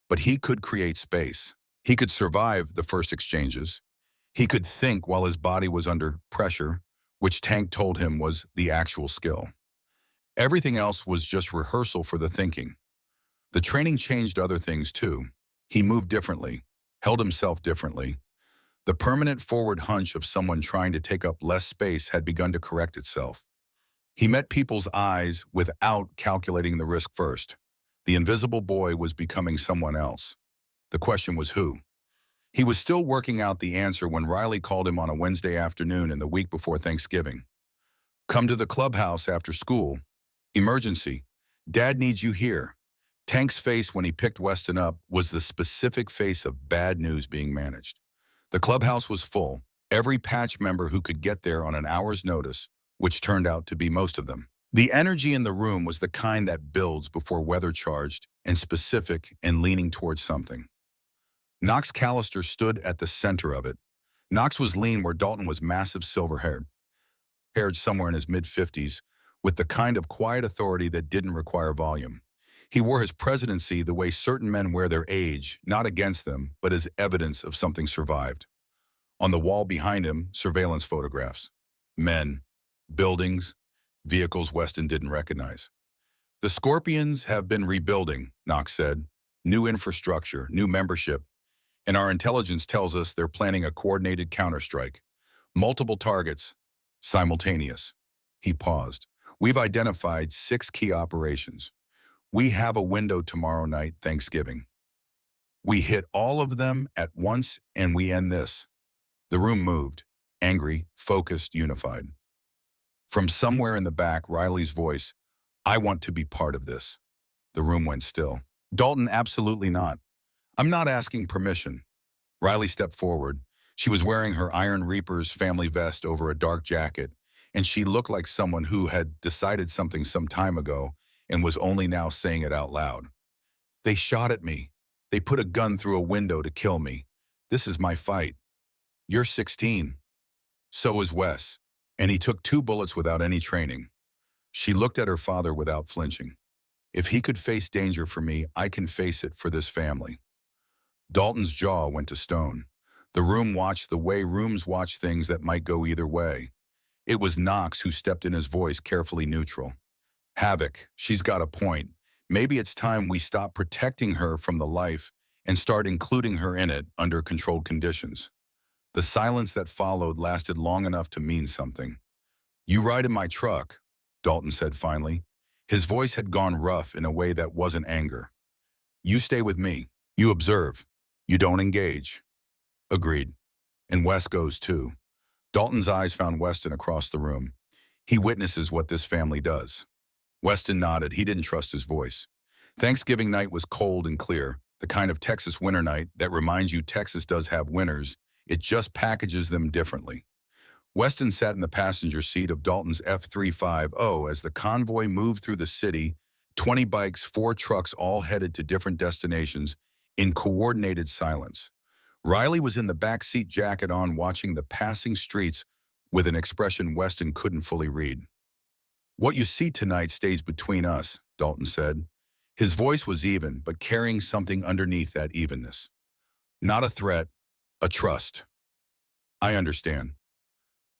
But he could create space. He could survive the first exchanges. He could think while his body was under pressure, which Tank told him was the actual skill. Everything else was just rehearsal for the thinking. The training changed other things too. He moved differently, held himself differently. The permanent forward hunch of someone trying to take up less space had begun to correct itself. He met people's eyes without calculating the risk first. The invisible boy was becoming someone else. The question was who? He was still working out the answer when Riley called him on a Wednesday afternoon in the week before Thanksgiving. "Come to the clubhouse after school. Emergency. Dad needs you here." Tank's face when he picked Weston up was the specific face of bad news being managed. The clubhouse was full, every patch member who could get there on an hour's notice, which turned out to be most of them. The energy in the room was the kind that builds before weather charged and specific and leaning towards something. Knox Callister stood at the center of it. Knox was lean where Dalton was massive, silver-haired somewhere in his mid-50s, with the kind of quiet authority that didn't require volume. He wore his presidency the way certain men wear their age, not against them, but as evidence of something survived. On the wall behind him, surveillance photographs. Men, buildings, vehicles Weston didn't recognize. "The Scorpions have been rebuilding," Knox said. "New infrastructure, new membership. And our intelligence tells us they're planning a coordinated counterstrike. Multiple targets, simultaneous." He paused. "We've identified 6 key operations. We have a window tomorrow night, Thanksgiving. We hit all of them at once and we end this." The room moved, angry, focused, unified. From somewhere in the back, Riley's voice, "I want to be part of this." The room went still. "Dalton, absolutely not. I'm not asking permission." Riley stepped forward. She was wearing her Iron Reaper's family vest over a dark jacket, and she looked like someone who had decided something some time ago and was only now saying it out loud. "They shot at me. They put a gun through a window to kill me. This is my fight. You're 16. So is Wes. And he took 2 bullets without any training." She looked at her father without flinching. "If he could face danger for me, I can face it for this family." Dalton's jaw went to stone. The room watched the way rooms watch things that might go either way. It was Knox who stepped in, his voice carefully neutral. "Havoc, she's got a point. Maybe it's time we stop protecting her from the life and start including her in it under controlled conditions." The silence that followed lasted long enough to mean something. "You ride in my truck," Dalton said finally. His voice had gone rough in a way that wasn't anger. "You stay with me. You observe. You don't engage." "Agreed. And Wes goes too." Dalton's eyes found Weston across the room. "He witnesses what this family does." Weston nodded. He didn't trust his voice. Thanksgiving night was cold and clear. The kind of Texas winter night that reminds you Texas does have winters, it just packages them differently. Weston sat in the passenger seat of Dalton's F-350 as the convoy moved through the city, 20 bikes, 4 trucks, all headed to different destinations in coordinated silence. Riley was in the back seat, jacket on, watching the passing streets with an expression Weston couldn't fully read. "What you see tonight stays between us," Dalton said. His voice was even, but carrying something underneath that evenness. "Not a threat, a trust. I understand.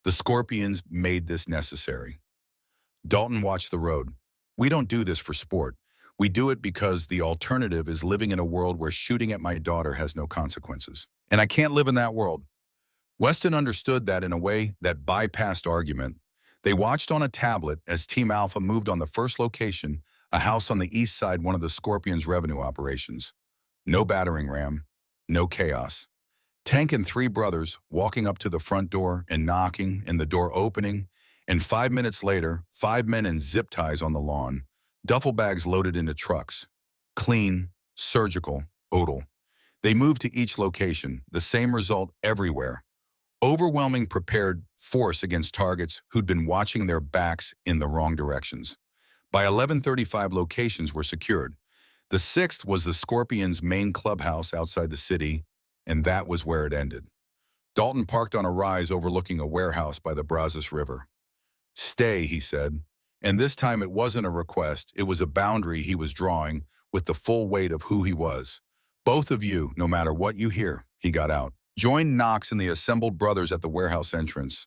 The Scorpions made this necessary." Dalton watched the road. "We don't do this for sport. We do it because the alternative is living in a world where shooting at my daughter has no consequences. And I can't live in that world." Weston understood that in a way that bypassed argument. They watched on a tablet as Team Alpha moved on the first location, a house on the east side, one of the Scorpions' revenue operations. No battering ram, no chaos. Tank and 3 brothers walking up to the front door and knocking, and the door opening, and 5 minutes later, 5 men in zip ties on the lawn, duffel bags loaded into trucks. Clean, surgical, odal. They moved to each location, the same result everywhere. Overwhelming prepared force against targets who'd been watching their backs in the wrong directions. By 11:35, locations were secured. The 6th was the Scorpions' main clubhouse outside the city, and that was where it ended. Dalton parked on a rise overlooking a warehouse by the Brazos River. "Stay," he said. And this time it wasn't a request, it was a boundary he was drawing with the full weight of who he was. "Both of you, no matter what you hear," he got out. Joined Knox and the assembled brothers at the warehouse entrance.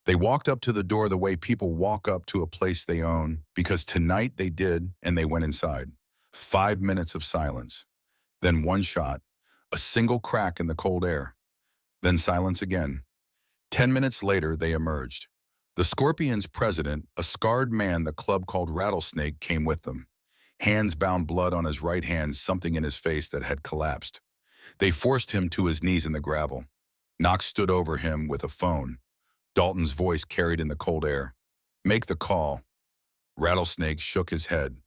They walked up to the door the way people walk up to a place they own, because tonight they did, and they went inside. 5 minutes of silence. Then one shot, a single crack in the cold air. Then silence again. 10 minutes later, they emerged. The Scorpions' president, a scarred man the club called Rattlesnake, came with them. Hands bound, blood on his right hand, something in his face that had collapsed. They forced him to his knees in the gravel. Knox stood over him with a phone. Dalton's voice carried in the cold air. "Make the call." Rattlesnake shook his head.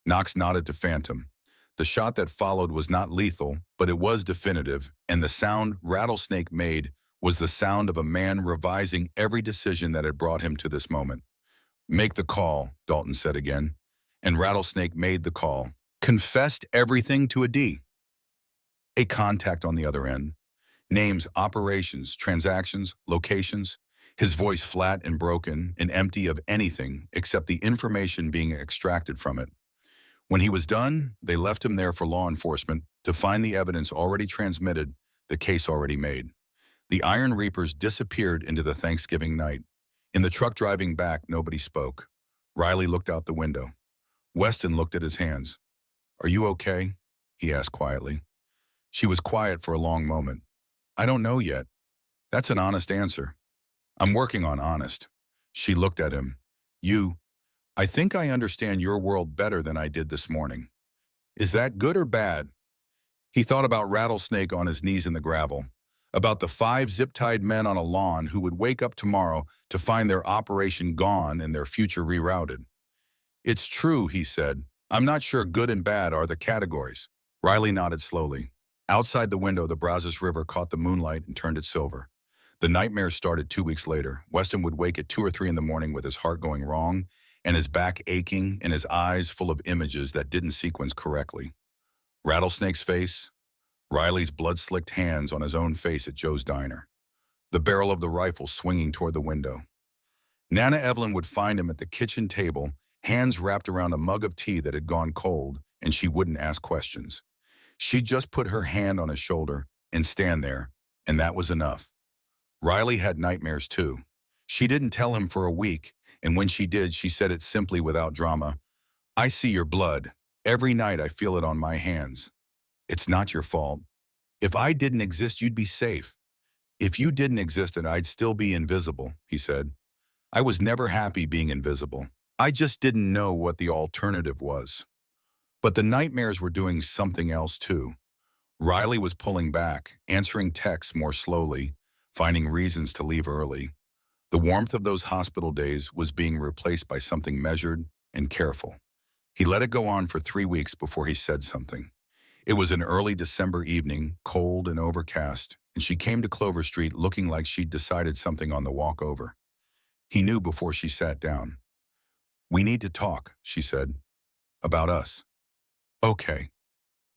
Knox nodded to Phantom. The shot that followed was not lethal, but it was definitive, and the sound Rattlesnake made was the sound of a man revising every decision that had brought him to this moment. "Make the call," Dalton said again, and Rattlesnake made the call. Confessed everything to a D. A contact on the other end. Names, operations, transactions, locations. His voice flat and broken and empty of anything except the information being extracted from it. When he was done, they left him there for law enforcement to find the evidence already transmitted, the case already made. The Iron Reapers disappeared into the Thanksgiving night. In the truck driving back, nobody spoke. Riley looked out the window. Weston looked at his hands. "Are you okay?" he asked quietly. She was quiet for a long moment. "I don't know yet." "That's an honest answer." "I'm working on honest." She looked at him. I think I understand your world better than I did this morning." "Is that good or bad?" He thought about Rattlesnake on his knees in the gravel, about the 5 zip-tied men on a lawn who would wake up tomorrow to find their operation gone and their future rerouted. "It's true," he said. "I'm not sure good and bad are the categories." Riley nodded slowly. Outside the window, the Brazos River caught the moonlight and turned it silver. The nightmare started 2 weeks later. Weston would wake at 2 or 3 in the morning with his heart going wrong and his back aching and his eyes full of images that didn't sequence correctly. Rattlesnake's face, Riley's blood-slicked hands on his own face at Joe's diner, the barrel of the rifle swinging toward the window. Nana Evelyn would find him at the kitchen table, hands wrapped around a mug of tea that had gone cold, and she wouldn't ask questions. She'd just put her hand on his shoulder and stand there, and that was enough. Riley had nightmares too. She didn't tell him for a week, and when she did, she said it simply without drama. "I see your blood. Every night I feel it on my hands. It's not your fault. If I didn't exist, you'd be safe. If you didn't exist, and I'd still be invisible," he said. "I was never happy being invisible. I just didn't know what the alternative was." But the nightmares were doing something else too. Riley was pulling back, answering texts more slowly, finding reasons to leave early. The warmth of those hospital days was being replaced by something measured and careful. He let it go on for 3 weeks before he said something. It was an early December evening, cold and overcast, and she came to Clover Street looking like she'd decided something on the walk over. He knew before she sat down. "We need to talk," she said. "About us." "Okay.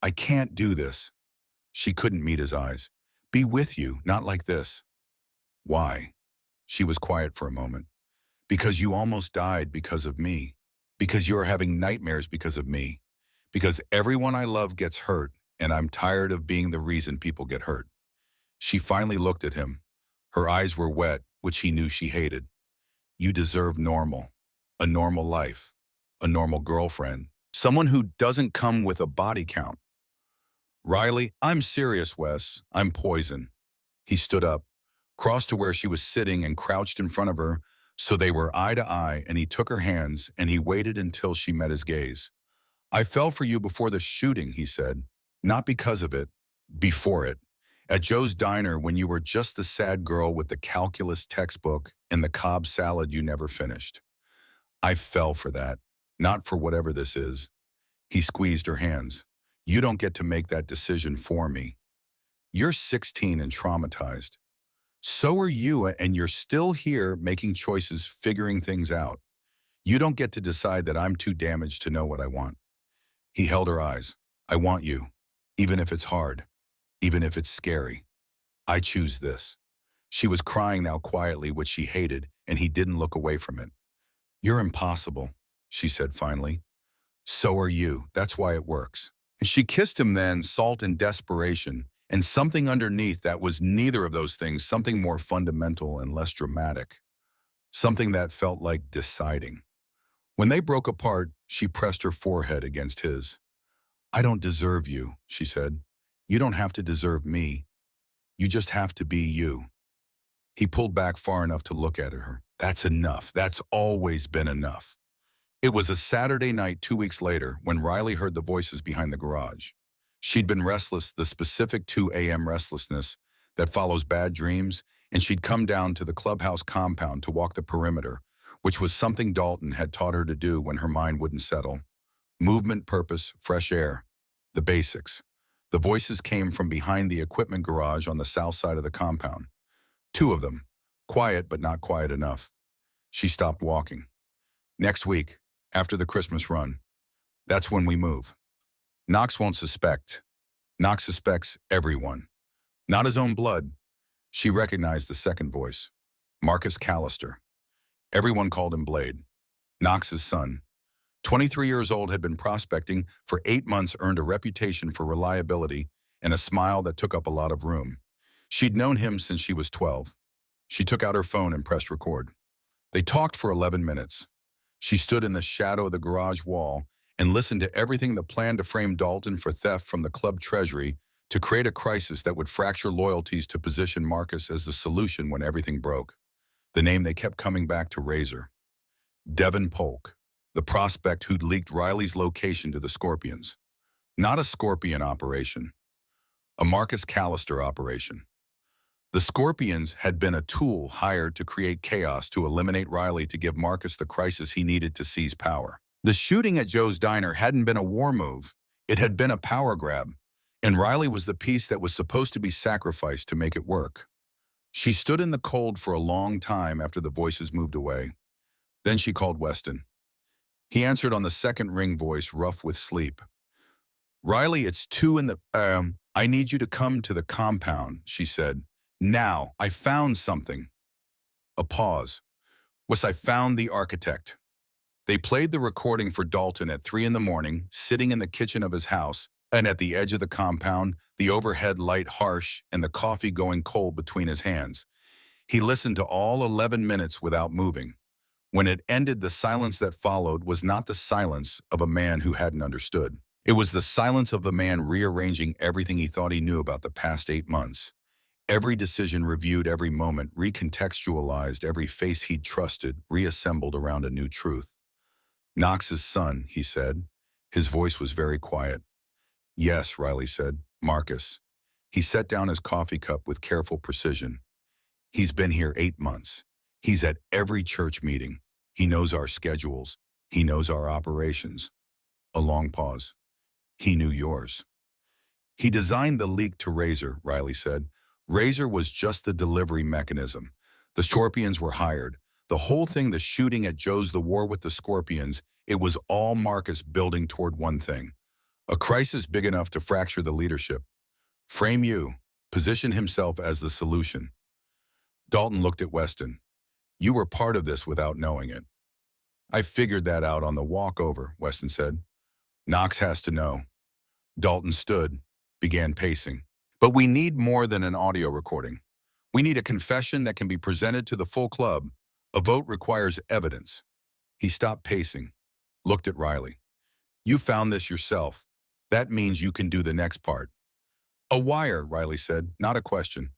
I can't do this." She couldn't meet his eyes. "Be with you, not like this." "Why?" She was quiet for a moment. "Because you almost died because of me. Because you're having nightmares because of me. Because everyone I love gets hurt, and I'm tired of being the reason people get hurt." She finally looked at him. Her eyes were wet, which he knew she hated. "You deserve normal. A normal life. A normal girlfriend. Someone who doesn't come with a body count." "Riley, I'm serious, Wes. I'm poison." He stood up, crossed to where she was sitting and crouched in front of her so they were eye to eye, and he took her hands and he waited until she met his gaze. "I fell for you before the shooting," he said. "Not because of it. Before it. At Joe's Diner when you were just the sad girl with the calculus textbook and the Cobb salad you never finished. I fell for that. Not for whatever this is." He squeezed her hands. "You don't get to make that decision for me. You're 16 and traumatized. So are you, and you're still here making choices, figuring things out. You don't get to decide that I'm too damaged to know what I want." He held her eyes. "I want you, even if it's hard, even if it's scary. I choose this." She was crying now quietly, which she hated, and he didn't look away from it. "You're impossible," she said finally. "So are you. That's why it works." And she kissed him then, salt and desperation, and something underneath that was neither of those things, something more fundamental and less dramatic. Something that felt like deciding. When they broke apart, she pressed her forehead against his. "I don't deserve you," she said. "You don't have to deserve me. You just have to be you." He pulled back far enough to look at her. "That's enough. That's always been enough." It was a Saturday night 2 weeks later when Riley heard the voices behind the garage. She'd been restless, the specific 2 a.m. restlessness that follows bad dreams, and she'd come down to the clubhouse compound to walk the perimeter, which was something Dalton had taught her to do when her mind wouldn't settle. Movement, purpose, fresh air. The basics. The voices came from behind the equipment garage on the south side of the compound. 2 of them. Quiet, but not quiet enough. She stopped walking. "Next week, after the Christmas run. That's when we move. Knox won't suspect. Knox suspects everyone. Not his own blood." She recognized the second voice. Marcus Callister. Everyone called him Blade. Knox's son. 23 years old, had been prospecting for 8 months, earned a reputation for reliability and a smile that took up a lot of room. She'd known him since she was 12. She took out her phone and pressed record. They talked for 11 minutes. She stood in the shadow of the garage wall and listened to everything that planned to frame Dalton for theft from the club treasury to create a crisis that would fracture loyalties to position Marcus as the solution when everything broke. The name they kept coming back to Razor. Devin Polk, the prospect who'd leaked Riley's location to the Scorpions. Not a Scorpion operation, a Marcus Callister operation. The Scorpions had been a tool hired to create chaos to eliminate Riley to give Marcus the crisis he needed to seize power. The shooting at Joe's Diner hadn't been a war move. It had been a power grab, and Riley was the piece that was supposed to be sacrificed to make it work. She stood in the cold for a long time after the voices moved away. Then she called Weston. He answered on the second ring voice, rough with sleep. "Riley, it's 2 in the, I need you to come to the compound," she said. "Now, I found something." A pause. "Wes, I found the architect." They played the recording for Dalton at 3 in the morning, sitting in the kitchen of his house, and at the edge of the compound, the overhead light harsh and the coffee going cold between his hands. He listened to all 11 minutes without moving. When it ended, the silence that followed was not the silence of a man who hadn't understood. It was the silence of the man rearranging everything he thought he knew about the past 8 months. Every decision reviewed, every moment recontextualized, every face he'd trusted reassembled around a new truth. "Knox's son," he said. His voice was very quiet. "Yes," Riley said. "Marcus." He set down his coffee cup with careful precision. "He's been here 8 months. He's at every church meeting. He knows our schedules. He knows our operations." A long pause. "He knew yours." He designed the leak to Razor, Riley said. Razor was just the delivery mechanism. The Scorpions were hired. The whole thing, the shooting at Joe's, the war with the Scorpions, it was all Marcus building toward one thing. A crisis big enough to fracture the leadership. Frame you, position himself as the solution. Dalton looked at Weston. You were part of this without knowing it. I figured that out on the walk over, Weston said. Knox has to know. Dalton stood, began pacing. But we need more than an audio recording. We need a confession that can be presented to the full club. A vote requires evidence. He stopped pacing, looked at Riley. You found this yourself. That means you can do the next part. A wire, Riley said, not a question.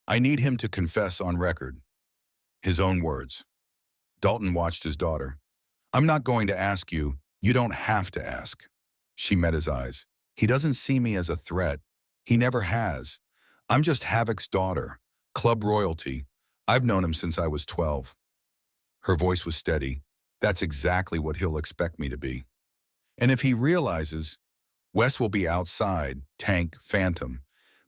I need him to confess on record. His own words. Dalton watched his daughter. I'm not going to ask you. You don't have to ask. She met his eyes. He doesn't see me as a threat. He never has. I'm just Havoc's daughter, club royalty. I've known him since I was 12. Her voice was steady. That's exactly what he'll expect me to be. And if he realizes, Wes will be outside, tank, phantom.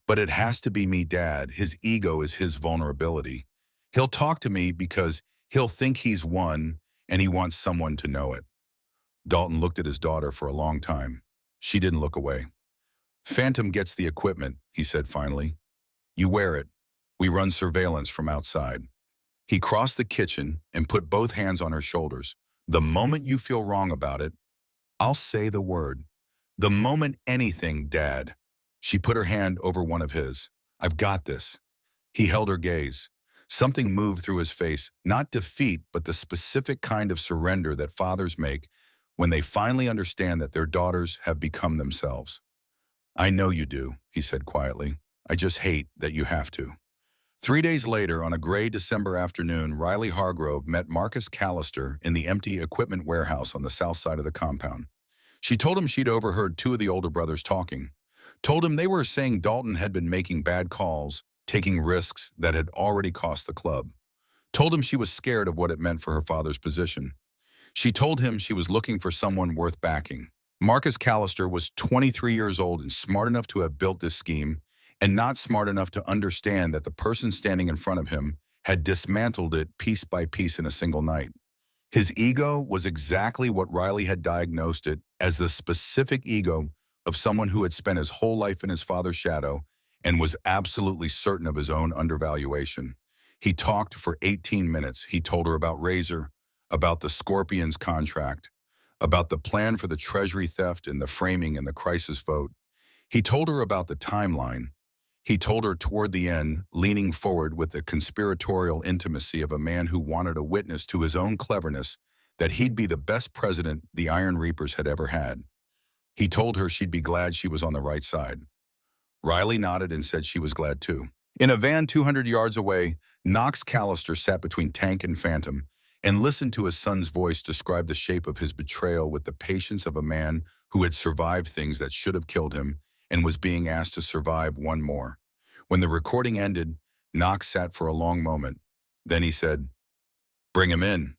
But it has to be me, Dad. His ego is his vulnerability. He'll talk to me because he'll think he's won and he wants someone to know it. Dalton looked at his daughter for a long time. She didn't look away. Phantom gets the equipment, he said finally. You wear it. We run surveillance from outside. He crossed the kitchen and put both hands on her shoulders. The moment you feel wrong about it, I'll say the word. The moment anything, Dad. She put her hand over one of his. I've got this. He held her gaze. Something moved through his face, not defeat, but the specific kind of surrender that fathers make when they finally understand that their daughters have become themselves. I know you do, he said quietly. I just hate that you have to. 3 days later, on a gray December afternoon, Riley Hargrove met Marcus Callister in the empty equipment warehouse on the south side of the compound. She told him she'd overheard two of the older brothers talking. Told him they were saying Dalton had been making bad calls, taking risks that had already cost the club. Told him she was scared of what it meant for her father's position. She told him she was looking for someone worth backing. Marcus Callister was 23 years old and smart enough to have built this scheme, and not smart enough to understand that the person standing in front of him had dismantled it piece by piece in a single night. His ego was exactly what Riley had diagnosed it as, the specific ego of someone who had spent his whole life in his father's shadow and was absolutely certain of his own undervaluation. He talked for 18 minutes. He told her about Razor, about the Scorpions contract, about the plan for the treasury theft and the framing and the crisis vote. He told her about the timeline. He told her toward the end, leaning forward with the conspiratorial intimacy of a man who wanted a witness to his own cleverness, that he'd be the best president the Iron Reapers had ever had. He told her she'd be glad she was on the right side. Riley nodded and said she was glad too. In a van 200 yards away, Knox Callister sat between Tank and Phantom and listened to his son's voice describe the shape of his betrayal with the patience of a man who had survived things that should have killed him and was being asked to survive one more. When the recording ended, Knox sat for a long moment. Then he said, "Bring him in.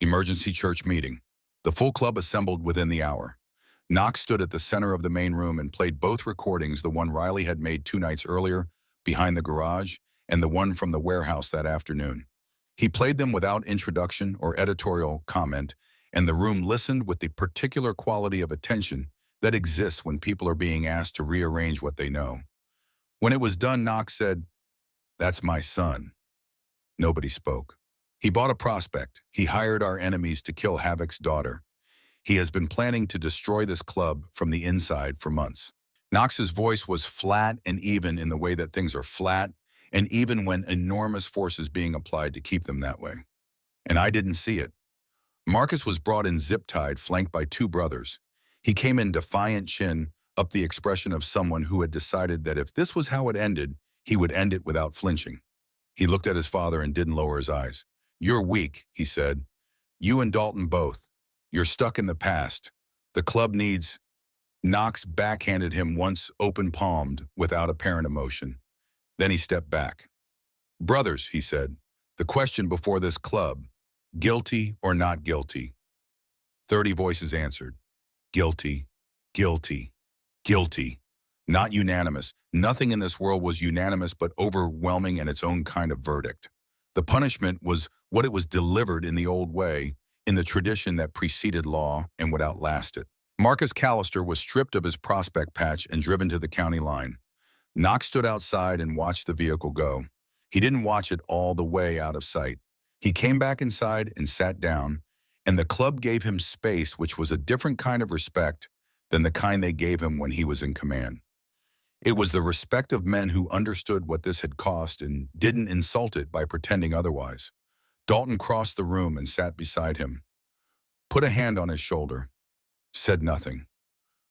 Emergency church meeting." The full club assembled within the hour. Knox stood at the center of the main room and played both recordings, the one Riley had made 2 nights earlier behind the garage and the one from the warehouse that afternoon. He played them without introduction or editorial comment, and the room listened with the particular quality of attention that exists when people are being asked to rearrange what they know. When it was done, Knox said, "That's my son." Nobody spoke. He bought a prospect. He hired our enemies to kill Havoc's daughter. He has been planning to destroy this club from the inside for months. Knox's voice was flat and even in the way that things are flat and even when enormous force is being applied to keep them that way. And I didn't see it. Marcus was brought in zip-tied, flanked by 2 brothers. He came in defiant chin, up the expression of someone who had decided that if this was how it ended, he would end it without flinching. He looked at his father and didn't lower his eyes. "You're weak," he said. "You and Dalton both. You're stuck in the past. The club needs—" Knox backhanded him once, open-palmed, without apparent emotion. Then he stepped back. "Brothers," he said, "the question before this club, guilty or not guilty?" 30 voices answered. Guilty, guilty, guilty. Not unanimous. Nothing in this world was unanimous but overwhelming in its own kind of verdict. The punishment was what it was delivered in the old way, in the tradition that preceded law and would outlast it. Marcus Callister was stripped of his prospect patch and driven to the county line. Knox stood outside and watched the vehicle go. He didn't watch it all the way out of sight. He came back inside and sat down, and the club gave him space, which was a different kind of respect than the kind they gave him when he was in command. It was the respect of men who understood what this had cost and didn't insult it by pretending otherwise. Dalton crossed the room and sat beside him, put a hand on his shoulder, said nothing.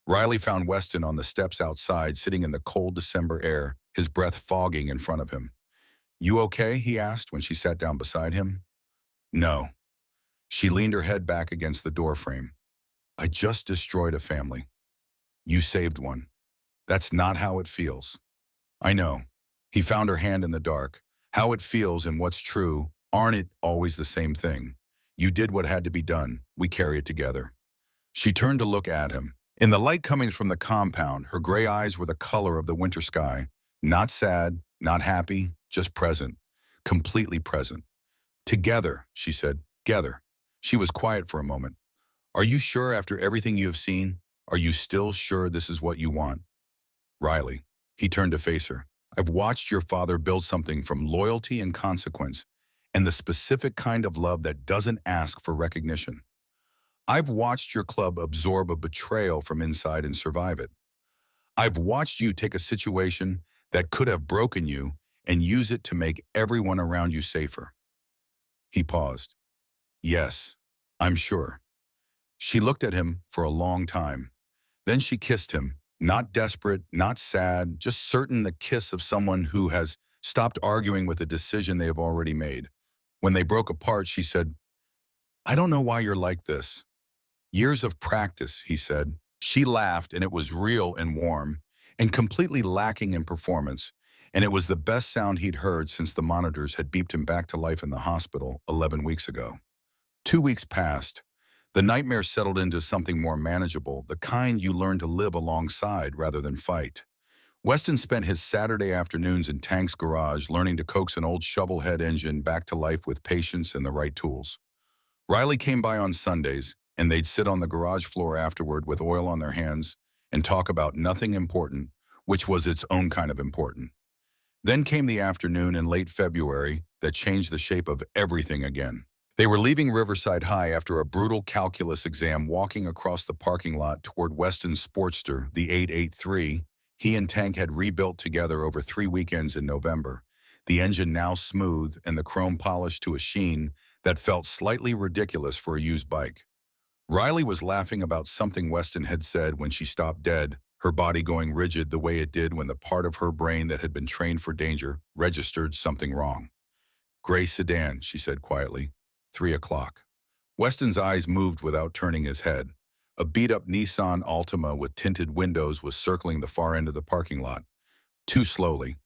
Riley found Weston on the steps outside, sitting in the cold December air, his breath fogging in front of him. "You okay?" he asked when she sat down beside him. "No." She leaned her head back against the doorframe. "I just destroyed a family. You saved one. That's not how it feels." "I know." He found her hand in the dark. "How it feels and what's true aren't it always the same thing? You did what had to be done. We carry it together." She turned to look at him. In the light coming from the compound, her gray eyes were the color of the winter sky. Not sad, not happy, just present. Completely present. "Together," she said. "Together." She was quiet for a moment. "Are you sure after everything you have seen? Are you still sure this is what you want?" "Riley." He turned to face her. "I've watched your father build something from loyalty and consequence, and the specific kind of love that doesn't ask for recognition. I've watched your club absorb a betrayal from inside and survive it. I've watched you take a situation that could have broken you and use it to make everyone around you safer." He paused. "Yes, I'm sure." She looked at him for a long time. Then she kissed him, not desperate, not sad, just certain, the kiss of someone who has stopped arguing with a decision they have already made. When they broke apart, she said, "I don't know why you're like this." "Years of practice," he said. She laughed, and it was real and warm, and completely lacking in performance, and it was the best sound he'd heard since the monitors had beeped him back to life in the hospital 11 weeks ago. 2 weeks passed. The nightmare settled into something more manageable, the kind you learn to live alongside rather than fight. Weston spent his Saturday afternoons in Tank's garage learning to coax an old shovelhead engine back to life with patience and the right tools. Riley came by on Sundays, and they'd sit on the garage floor afterward with oil on their hands and talk about nothing important, which was its own kind of important. Then came the afternoon in late February that changed the shape of everything again. They were leaving Riverside High after a brutal calculus exam, walking across the parking lot toward Weston's Sportster, the 883. He and Tank had rebuilt together over 3 weekends in November, the engine now smooth and the chrome polished to a sheen that felt slightly ridiculous for a used bike. Riley was laughing about something Weston had said when she stopped dead, her body going rigid the way it did when the part of her brain that had been trained for danger registered something wrong. "Gray sedan," she said quietly. 3 o'clock. Weston's eyes moved without turning his head. A beat-up Nissan Altima with tinted windows was circling the far end of the parking lot. Too slowly,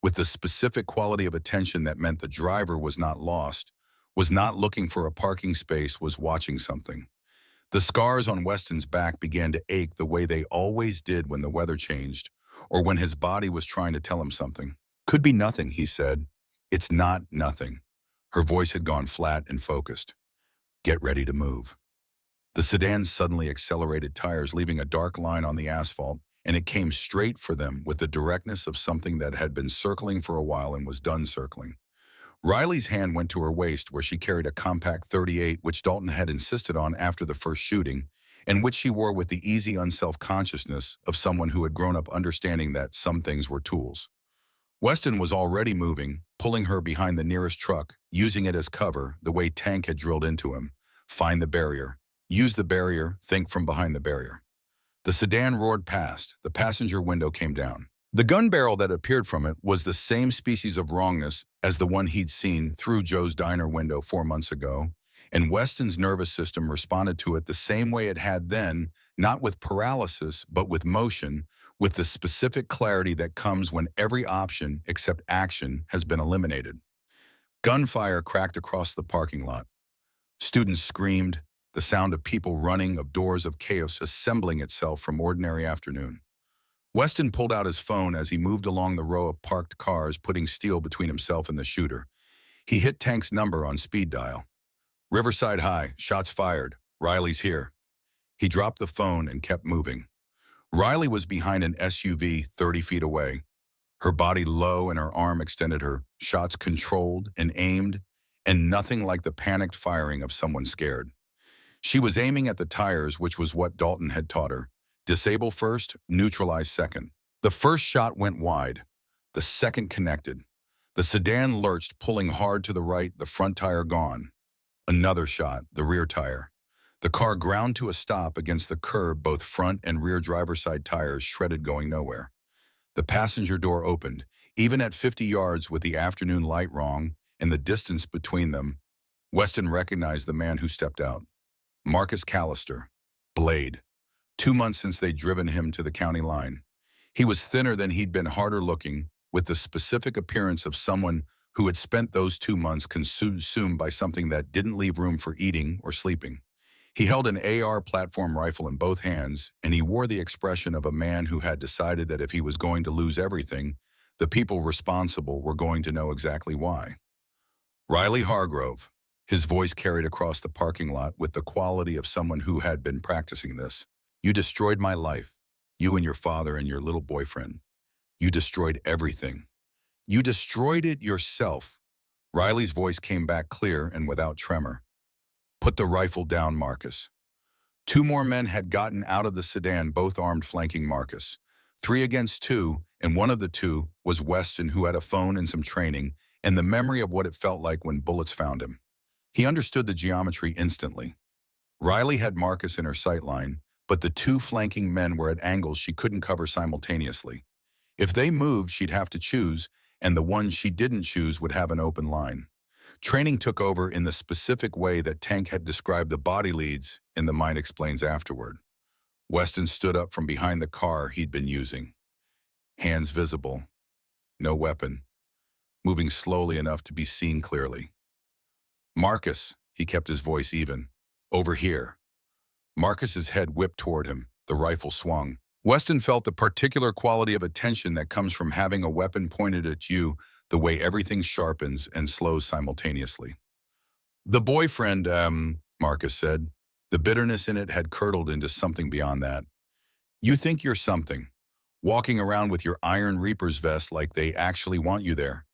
with the specific quality of attention that meant the driver was not lost, was not looking for a parking space, was watching something. The scars on Weston's back began to ache the way they always did when the weather changed, or when his body was trying to tell him something. "Could be nothing," he said. "It's not nothing." Her voice had gone flat and focused. "Get ready to move." The sedan suddenly accelerated tires, leaving a dark line on the asphalt, and it came straight for them with the directness of something that had been circling for a while and was done circling. Riley's hand went to her waist, where she carried a compact .38, which Dalton had insisted on after the first shooting, and which she wore with the easy unself-consciousness of someone who had grown up understanding that some things were tools. Weston was already moving, pulling her behind the nearest truck, using it as cover, the way Tank had drilled into him. Find the barrier. Use the barrier, think from behind the barrier. The sedan roared past. The passenger window came down. The gun barrel that appeared from it was the same species of wrongness as the one he'd seen through Joe's diner window 4 months ago, and Weston's nervous system responded to it the same way it had then, not with paralysis, but with motion, with the specific clarity that comes when every option except action has been eliminated. Gunfire cracked across the parking lot. Students screamed, the sound of people running, of doors, of chaos assembling itself from ordinary afternoon. Weston pulled out his phone as he moved along the row of parked cars, putting steel between himself and the shooter. He hit Tank's number on speed dial. Riverside High, shots fired. Riley's here. He dropped the phone and kept moving. Riley was behind an SUV 30 feet away, her body low and her arm extended, her shots controlled and aimed, and nothing like the panicked firing of someone scared. She was aiming at the tires, which was what Dalton had taught her. Disable first, neutralize second. The first shot went wide. The second connected. The sedan lurched, pulling hard to the right, the front tire gone. Another shot, the rear tire. The car ground to a stop against the curb, both front and rear driver's side tires shredded, going nowhere. The passenger door opened. Even at 50 yards with the afternoon light wrong and the distance between them, Weston recognized the man who stepped out. Marcus Callister. Blade. 2 months since they'd driven him to the county line. He was thinner than he'd been, harder looking, with the specific appearance of someone who had spent those 2 months consumed by something that didn't leave room for eating or sleeping. He held an AR platform rifle in both hands, and he wore the expression of a man who had decided that if he was going to lose everything, the people responsible were going to know exactly why. Riley Hargrove. His voice carried across the parking lot with the quality of someone who had been practicing this. You destroyed my life. You and your father and your little boyfriend. You destroyed everything. You destroyed it yourself. Riley's voice came back clear and without tremor. Put the rifle down, Marcus. 2 more men had gotten out of the sedan, both armed, flanking Marcus. 3 against 2, and one of the 2 was Weston, who had a phone and some training, and the memory of what it felt like when bullets found him. He understood the geometry instantly. Riley had Marcus in her sightline, but the 2 flanking men were at angles she couldn't cover simultaneously. If they moved, she'd have to choose, and the one she didn't choose would have an open line. Training took over in the specific way that Tank had described the body leads in The Mind Explains afterward. Weston stood up from behind the car he'd been using. Hands visible. No weapon. Moving slowly enough to be seen clearly. Marcus, he kept his voice even. Over here. Marcus's head whipped toward him. The rifle swung. Weston felt the particular quality of attention that comes from having a weapon pointed at you, the way everything sharpens and slows simultaneously. The boyfriend, Marcus said. The bitterness in it had curdled into something beyond that. You think you're something, walking around with your Iron Reaper's vest like they actually want you there.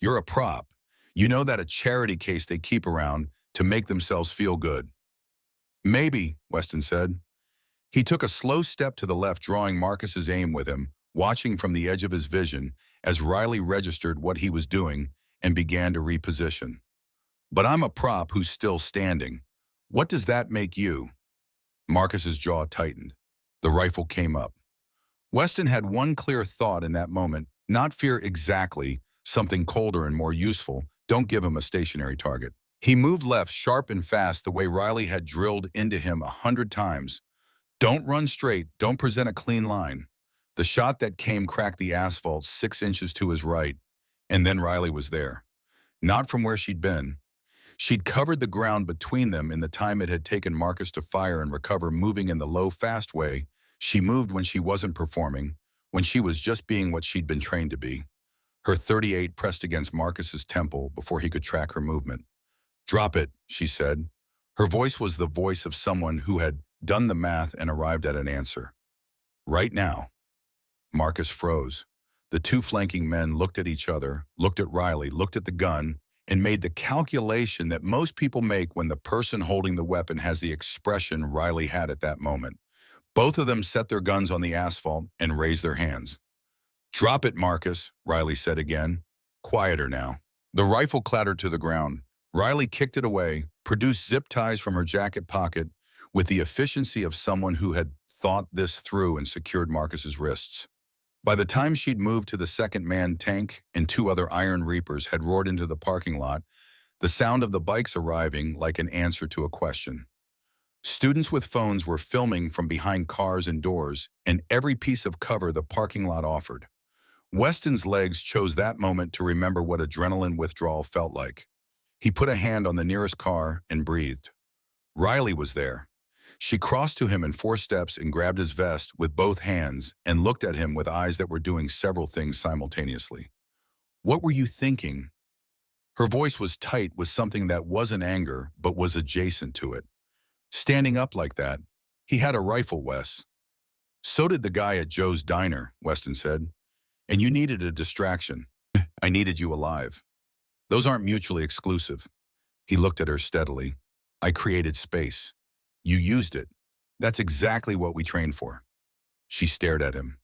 You're a prop. You know that a charity case they keep around to make themselves feel good. Maybe, Weston said. He took a slow step to the left, drawing Marcus's aim with him, watching from the edge of his vision as Riley registered what he was doing and began to reposition. But I'm a prop who's still standing. What does that make you? Marcus's jaw tightened. The rifle came up. Weston had one clear thought in that moment, not fear exactly, something colder and more useful. Don't give him a stationary target. He moved left, sharp and fast, the way Riley had drilled into him 100 times. Don't run straight, don't present a clean line. The shot that came cracked the asphalt 6 inches to his right, and then Riley was there. Not from where she'd been. She'd covered the ground between them in the time it had taken Marcus to fire and recover, moving in the low, fast way she moved when she wasn't performing, when she was just being what she'd been trained to be. Her .38 pressed against Marcus's temple before he could track her movement. Drop it, she said. Her voice was the voice of someone who had done the math and arrived at an answer. Right now. Marcus froze. The 2 flanking men looked at each other, looked at Riley, looked at the gun, and made the calculation that most people make when the person holding the weapon has the expression Riley had at that moment. Both of them set their guns on the asphalt and raised their hands. Drop it, Marcus, Riley said again. Quieter now. The rifle clattered to the ground. Riley kicked it away, produced zip ties from her jacket pocket with the efficiency of someone who had thought this through, and secured Marcus's wrists. By the time she'd moved to the second man, Tank and 2 other Iron Reapers had roared into the parking lot, the sound of the bikes arriving like an answer to a question. Students with phones were filming from behind cars and doors, and every piece of cover the parking lot offered. Weston's legs chose that moment to remember what adrenaline withdrawal felt like. He put a hand on the nearest car and breathed. Riley was there. She crossed to him in 4 steps and grabbed his vest with both hands and looked at him with eyes that were doing several things simultaneously. "What were you thinking?" Her voice was tight with something that wasn't anger, but was adjacent to it. "Standing up like that. He had a rifle, Wes." "So did the guy at Joe's diner," Weston said. "And you needed a distraction. I needed you alive. Those aren't mutually exclusive." He looked at her steadily. "I created space. You used it. That's exactly what we trained for." She stared at him.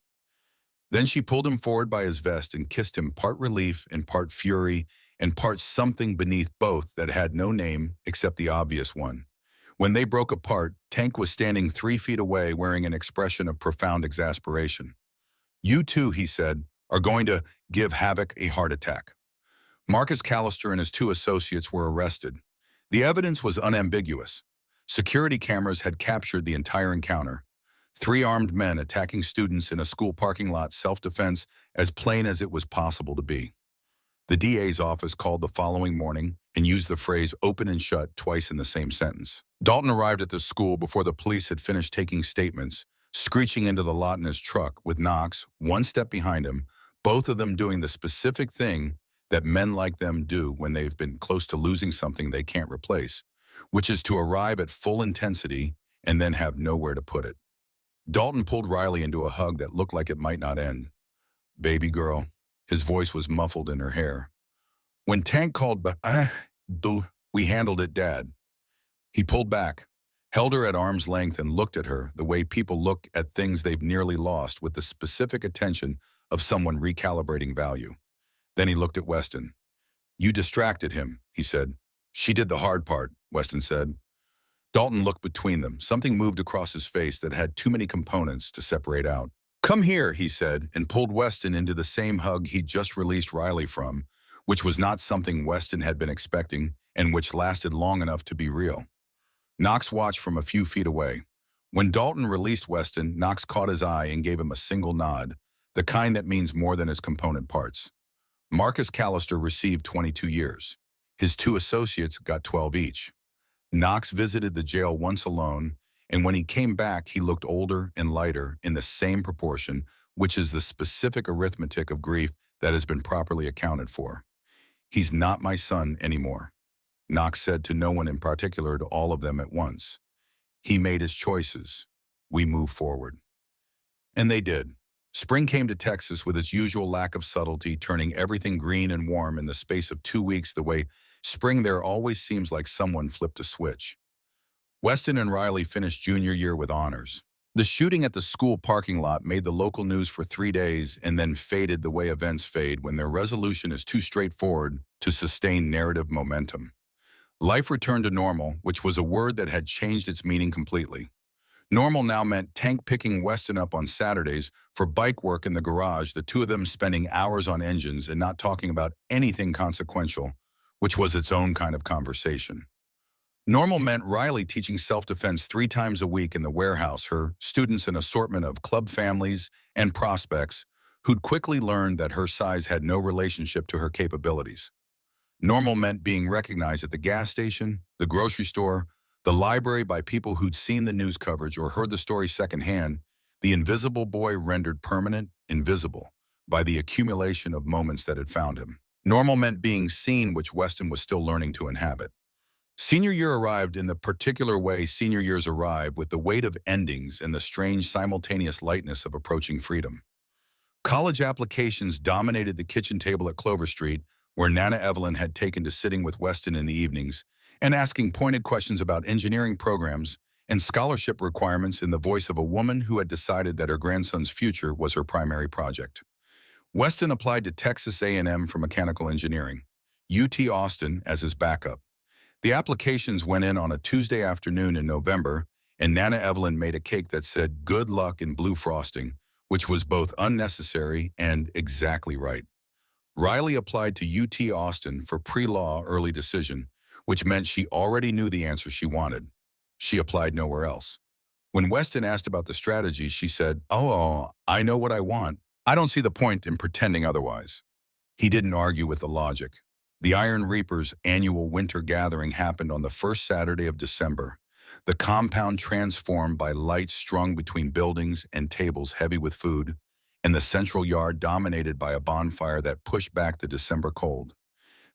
Then she pulled him forward by his vest and kissed him, part relief and part fury and part something beneath both that had no name except the obvious one. When they broke apart, Tank was standing 3 feet away wearing an expression of profound exasperation. "You two," he said, "are going to give Havoc a heart attack." Marcus Callister and his 2 associates were arrested. The evidence was unambiguous. Security cameras had captured the entire encounter. 3 armed men attacking students in a school parking lot, self-defense as plain as it was possible to be. The DA's office called the following morning and used the phrase "open and shut" twice in the same sentence. Dalton arrived at the school before the police had finished taking statements, screeching into the lot in his truck with Knox 1 step behind him, both of them doing the specific thing that men like them do when they've been close to losing something they can't replace, which is to arrive at full intensity and then have nowhere to put it. Dalton pulled Riley into a hug that looked like it might not end. "Baby girl." His voice was muffled in her hair. "When Tank called, we handled it, Dad." He pulled back, held her at arm's length and looked at her the way people look at things they've nearly lost, with the specific attention of someone recalibrating value. Then he looked at Weston. "You distracted him," he said. "She did the hard part," Weston said. Dalton looked between them. Something moved across his face that had too many components to separate out. "Come here," he said, and pulled Weston into the same hug he'd just released Riley from, which was not something Weston had been expecting and which lasted long enough to be real. Knox watched from a few feet away. When Dalton released Weston, Knox caught his eye and gave him a single nod, the kind that means more than its component parts. Marcus Callister received 22 years. His 2 associates got 12 each. Knox visited the jail once alone, and when he came back, he looked older and lighter in the same proportion, which is the specific arithmetic of grief that has been properly accounted for. "He's not my son anymore," Knox said to no one in particular, to all of them at once. "He made his choices. We move forward." And they did. Spring came to Texas with its usual lack of subtlety, turning everything green and warm in the space of 2 weeks, the way spring there always seems like someone flipped a switch. Weston and Riley finished junior year with honors. The shooting at the school parking lot made the local news for 3 days and then faded the way events fade when their resolution is too straightforward to sustain narrative momentum. Life returned to normal, which was a word that had changed its meaning completely. Normal now meant Tank picking Weston up on Saturdays for bike work in the garage, the 2 of them spending hours on engines and not talking about anything consequential, which was its own kind of conversation. Normal meant Riley teaching self-defense 3 times a week in the warehouse, her students an assortment of club families and prospects who'd quickly learned that her size had no relationship to her capabilities. Normal meant being recognized at the gas station, the grocery store, the library by people who'd seen the news coverage or heard the story secondhand, the invisible boy rendered permanent, invisible, by the accumulation of moments that had found him. Normal meant being seen, which Weston was still learning to inhabit. Senior year arrived in the particular way senior years arrive, with the weight of endings and the strange simultaneous lightness of approaching freedom. College applications dominated the kitchen table at Clover Street, where Nana Evelyn had taken to sitting with Weston in the evenings and asking pointed questions about engineering programs and scholarship requirements in the voice of a woman who had decided that her grandson's future was her primary project. Weston applied to Texas A&M for mechanical engineering, UT Austin as his backup. The applications went in on a Tuesday afternoon in November, and Nana Evelyn made a cake that said "good luck" in blue frosting, which was both unnecessary and exactly right. Riley applied to UT Austin for pre-law early decision, which meant she already knew the answer she wanted. She applied nowhere else. When Weston asked about the strategy, she said, "Oh, I know what I want. I don't see the point in pretending otherwise." He didn't argue with the logic. The Iron Reapers' annual winter gathering happened on the first Saturday of December. The compound transformed by lights strung between buildings and tables heavy with food, and the central yard dominated by a bonfire that pushed back the December cold.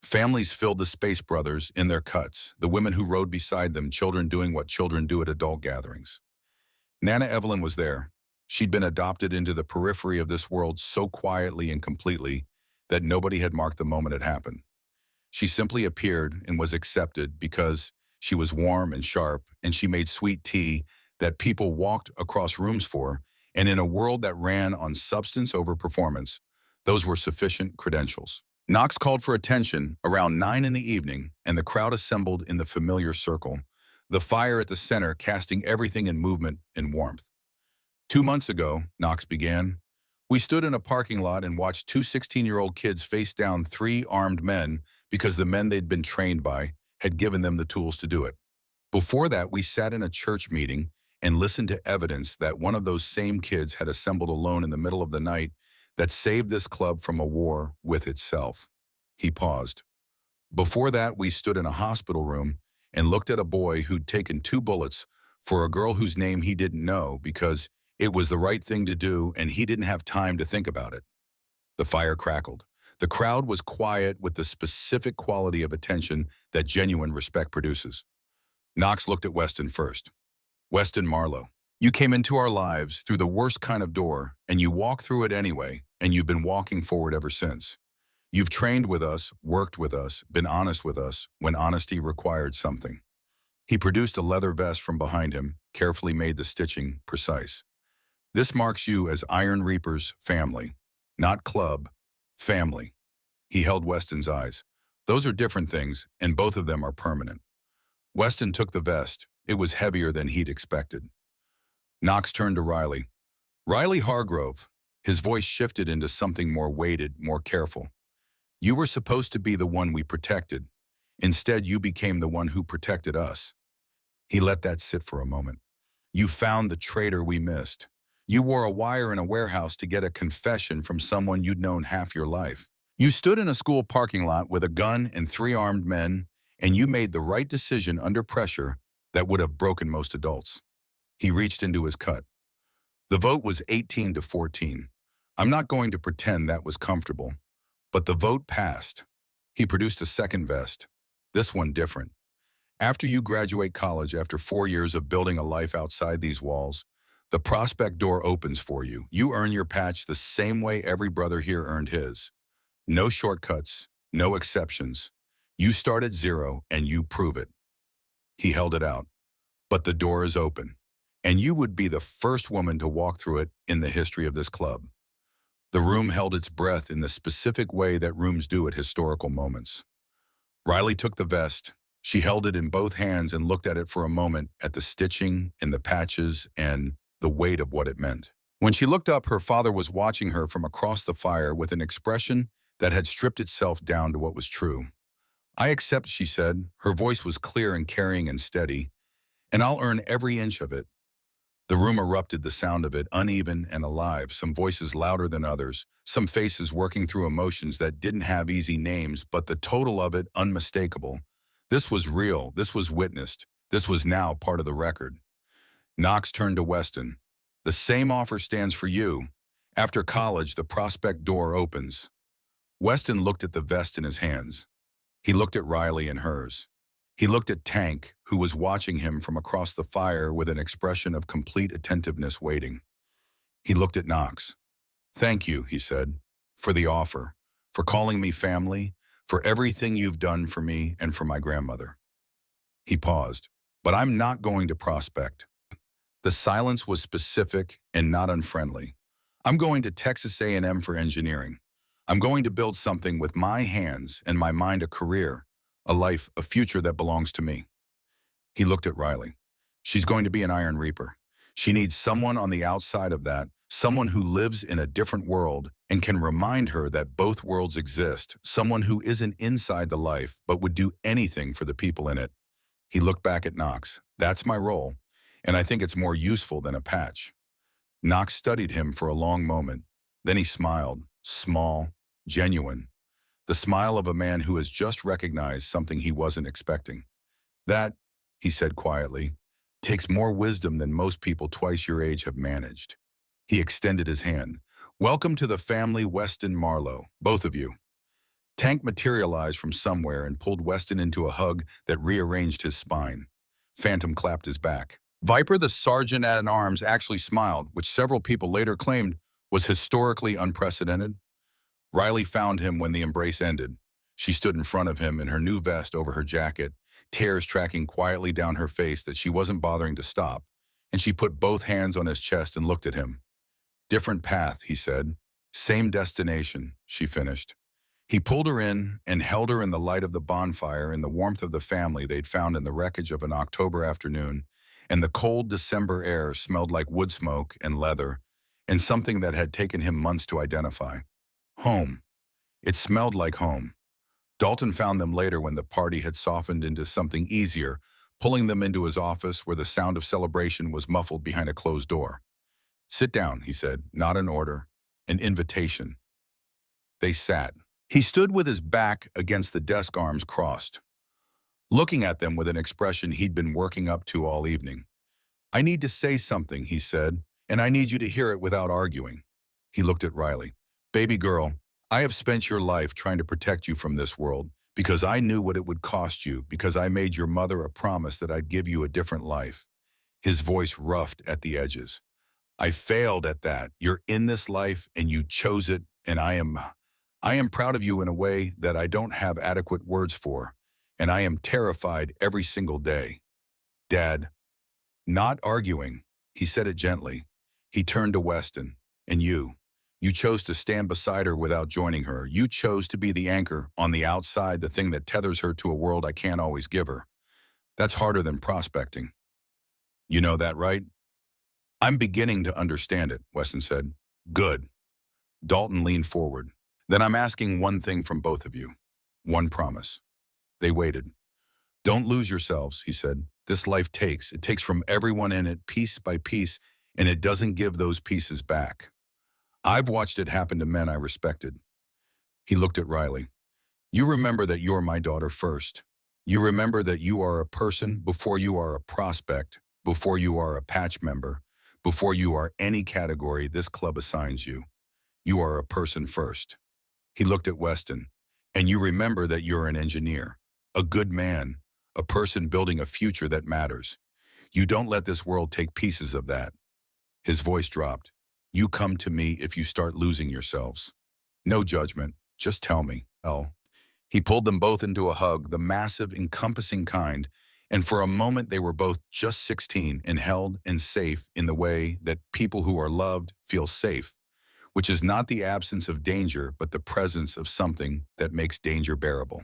Families filled the Space Brothers in their cuts, the women who rode beside them, children doing what children do at adult gatherings. Nana Evelyn was there. She'd been adopted into the periphery of this world so quietly and completely that nobody had marked the moment it happened. She simply appeared and was accepted because she was warm and sharp, and she made sweet tea that people walked across rooms for, and in a world that ran on substance over performance, those were sufficient credentials. Knox called for attention around 9 in the evening, and the crowd assembled in the familiar circle, the fire at the center casting everything in movement and warmth. 2 months ago, Knox began, we stood in a parking lot and watched two 16-year-old kids face down three armed men because the men they'd been trained by had given them the tools to do it. Before that, we sat in a church meeting and listened to evidence that one of those same kids had assembled alone in the middle of the night that saved this club from a war with itself. He paused. Before that, we stood in a hospital room and looked at a boy who'd taken 2 bullets for a girl whose name he didn't know because it was the right thing to do and he didn't have time to think about it. The fire crackled. The crowd was quiet with the specific quality of attention that genuine respect produces. Knox looked at Weston first. Weston Marlowe, you came into our lives through the worst kind of door, and you walked through it anyway, and you've been walking forward ever since. You've trained with us, worked with us, been honest with us when honesty required something. He produced a leather vest from behind him, carefully made the stitching precise. This marks you as Iron Reaper's family, not club, family. He held Weston's eyes. Those are different things, and both of them are permanent. Weston took the vest. It was heavier than he'd expected. Knox turned to Riley. Riley Hargrove. His voice shifted into something more weighted, more careful. You were supposed to be the one we protected. Instead, you became the one who protected us. He let that sit for a moment. You found the traitor we missed. You wore a wire in a warehouse to get a confession from someone you'd known half your life. You stood in a school parking lot with a gun and 3 armed men, and you made the right decision under pressure that would have broken most adults. He reached into his cut. The vote was 18-14. I'm not going to pretend that was comfortable, but the vote passed. He produced a second vest, this one different. After you graduate college, after 4 years of building a life outside these walls, the prospect door opens for you. You earn your patch the same way every brother here earned his. No shortcuts, no exceptions. You start at 0 and you prove it. He held it out. But the door is open, and you would be the first woman to walk through it in the history of this club. The room held its breath in the specific way that rooms do at historical moments. Riley took the vest. She held it in both hands and looked at it for a moment at the stitching and the patches and the weight of what it meant. When she looked up, her father was watching her from across the fire with an expression that had stripped itself down to what was true. I accept, she said. Her voice was clear and carrying and steady, and I'll earn every inch of it. The room erupted, the sound of it, uneven and alive, some voices louder than others, some faces working through emotions that didn't have easy names, but the total of it unmistakable. This was real, this was witnessed, this was now part of the record. Knox turned to Weston. The same offer stands for you. After college, the prospect door opens. Weston looked at the vest in his hands. He looked at Riley and hers. He looked at Tank, who was watching him from across the fire with an expression of complete attentiveness waiting. He looked at Knox. Thank you, he said, for the offer, for calling me family, for everything you've done for me and for my grandmother. He paused. But I'm not going to prospect. The silence was specific and not unfriendly. I'm going to Texas A&M for engineering. I'm going to build something with my hands and my mind, a career, a life, a future that belongs to me. He looked at Riley. She's going to be an Iron Reaper. She needs someone on the outside of that, someone who lives in a different world and can remind her that both worlds exist, someone who isn't inside the life but would do anything for the people in it. He looked back at Knox. That's my role, and I think it's more useful than a patch. Knox studied him for a long moment. Then he smiled, small, genuine. The smile of a man who has just recognized something he wasn't expecting. That, he said quietly, Takes more wisdom than most people twice your age have managed. He extended his hand. Welcome to the family, Weston Marlowe, both of you. Tank materialized from somewhere and pulled Weston into a hug that rearranged his spine. Phantom clapped his back. Viper, the sergeant-at-arms, actually smiled, which several people later claimed was historically unprecedented. Riley found him when the embrace ended. She stood in front of him in her new vest over her jacket, tears tracking quietly down her face that she wasn't bothering to stop, and she put both hands on his chest and looked at him. Different path, he said. Same destination, she finished. He pulled her in and held her in the light of the bonfire in the warmth of the family they'd found in the wreckage of an October afternoon, and the cold December air smelled like wood smoke and leather, and something that had taken him months to identify. Home. It smelled like home. Dalton found them later when the party had softened into something easier, pulling them into his office where the sound of celebration was muffled behind a closed door. Sit down, he said, not an order, an invitation. They sat. He stood with his back against the desk, arms crossed, looking at them with an expression he'd been working up to all evening. I need to say something, he said, and I need you to hear it without arguing. He looked at Riley. Baby girl, I have spent your life trying to protect you from this world because I knew what it would cost you, because I made your mother a promise that I'd give you a different life. His voice roughed at the edges. I failed at that. You're in this life and you chose it, and I am proud of you in a way that I don't have adequate words for, and I am terrified every single day. Dad, not arguing, he said it gently. He turned to Weston. And you chose to stand beside her without joining her. You chose to be the anchor on the outside, the thing that tethers her to a world I can't always give her. That's harder than prospecting. You know that, right? I'm beginning to understand it, Weston said. Good. Dalton leaned forward. Then I'm asking one thing from both of you. One promise. They waited. Don't lose yourselves, he said. This life takes. It takes from everyone in it, piece by piece, and it doesn't give those pieces back. I've watched it happen to men I respected. He looked at Riley. You remember that you're my daughter first. You remember that you are a person before you are a prospect, before you are a patch member, before you are any category this club assigns you. You are a person first. He looked at Weston. And you remember that you're an engineer, a good man, a person building a future that matters. You don't let this world take pieces of that. His voice dropped. You come to me if you start losing yourselves. No judgment, just tell me. He pulled them both into a hug, the massive, encompassing kind, and for a moment they were both just 16 and held and safe in the way that people who are loved feel safe, which is not the absence of danger, but the presence of something that makes danger bearable.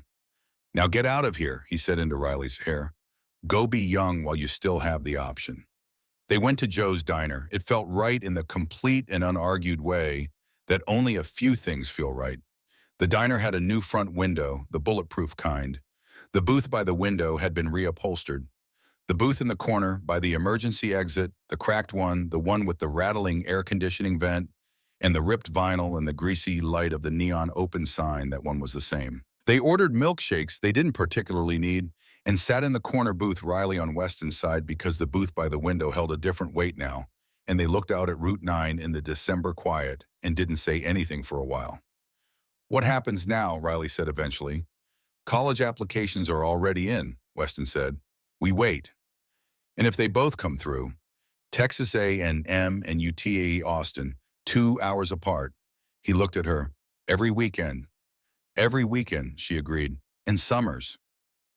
Now get out of here, he said into Riley's hair. Go be young while you still have the option. They went to Joe's diner. It felt right in the complete and unargued way that only a few things feel right. The diner had a new front window, the bulletproof kind. The booth by the window had been reupholstered. The booth in the corner, by the emergency exit, the cracked one, the one with the rattling air conditioning vent, and the ripped vinyl and the greasy light of the neon open sign, that one was the same. They ordered milkshakes they didn't particularly need and sat in the corner booth, Riley on Weston's side, because the booth by the window held a different weight now, and they looked out at Route 9 in the December quiet and didn't say anything for a while. What happens now, Riley said eventually. College applications are already in, Weston said. We wait. And if they both come through, Texas A&M and UTA Austin, 2 hours apart. He looked at her. Every weekend. Every weekend, she agreed. And summers.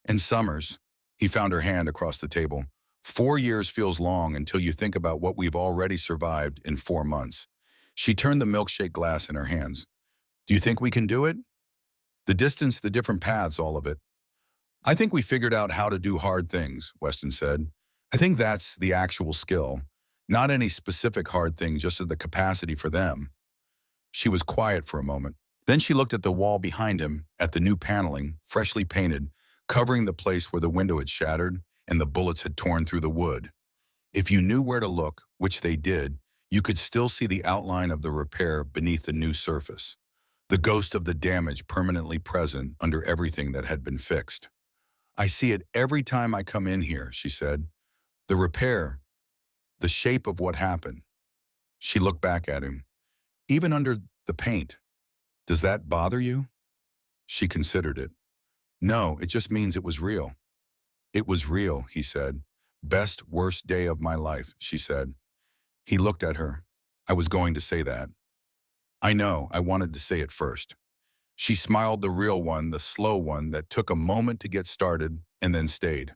And summers. He found her hand across the table. 4 years feels long until you think about what we've already survived in 4 months. She turned the milkshake glass in her hands. Do you think we can do it? The distance, the different paths, all of it. I think we figured out how to do hard things, Weston said. I think that's the actual skill. Not any specific hard thing, just the capacity for them. She was quiet for a moment. Then she looked at the wall behind him, at the new paneling, freshly painted, covering the place where the window had shattered and the bullets had torn through the wood. If you knew where to look, which they did, you could still see the outline of the repair beneath the new surface, the ghost of the damage permanently present under everything that had been fixed. I see it every time I come in here, she said. The repair, the shape of what happened. She looked back at him. Even under the paint. Does that bother you? She considered it. No, it just means it was real. It was real, he said. Best, worst day of my life, she said. He looked at her. I was going to say that. I know, I wanted to say it first. She smiled, the real one, the slow one that took a moment to get started and then stayed.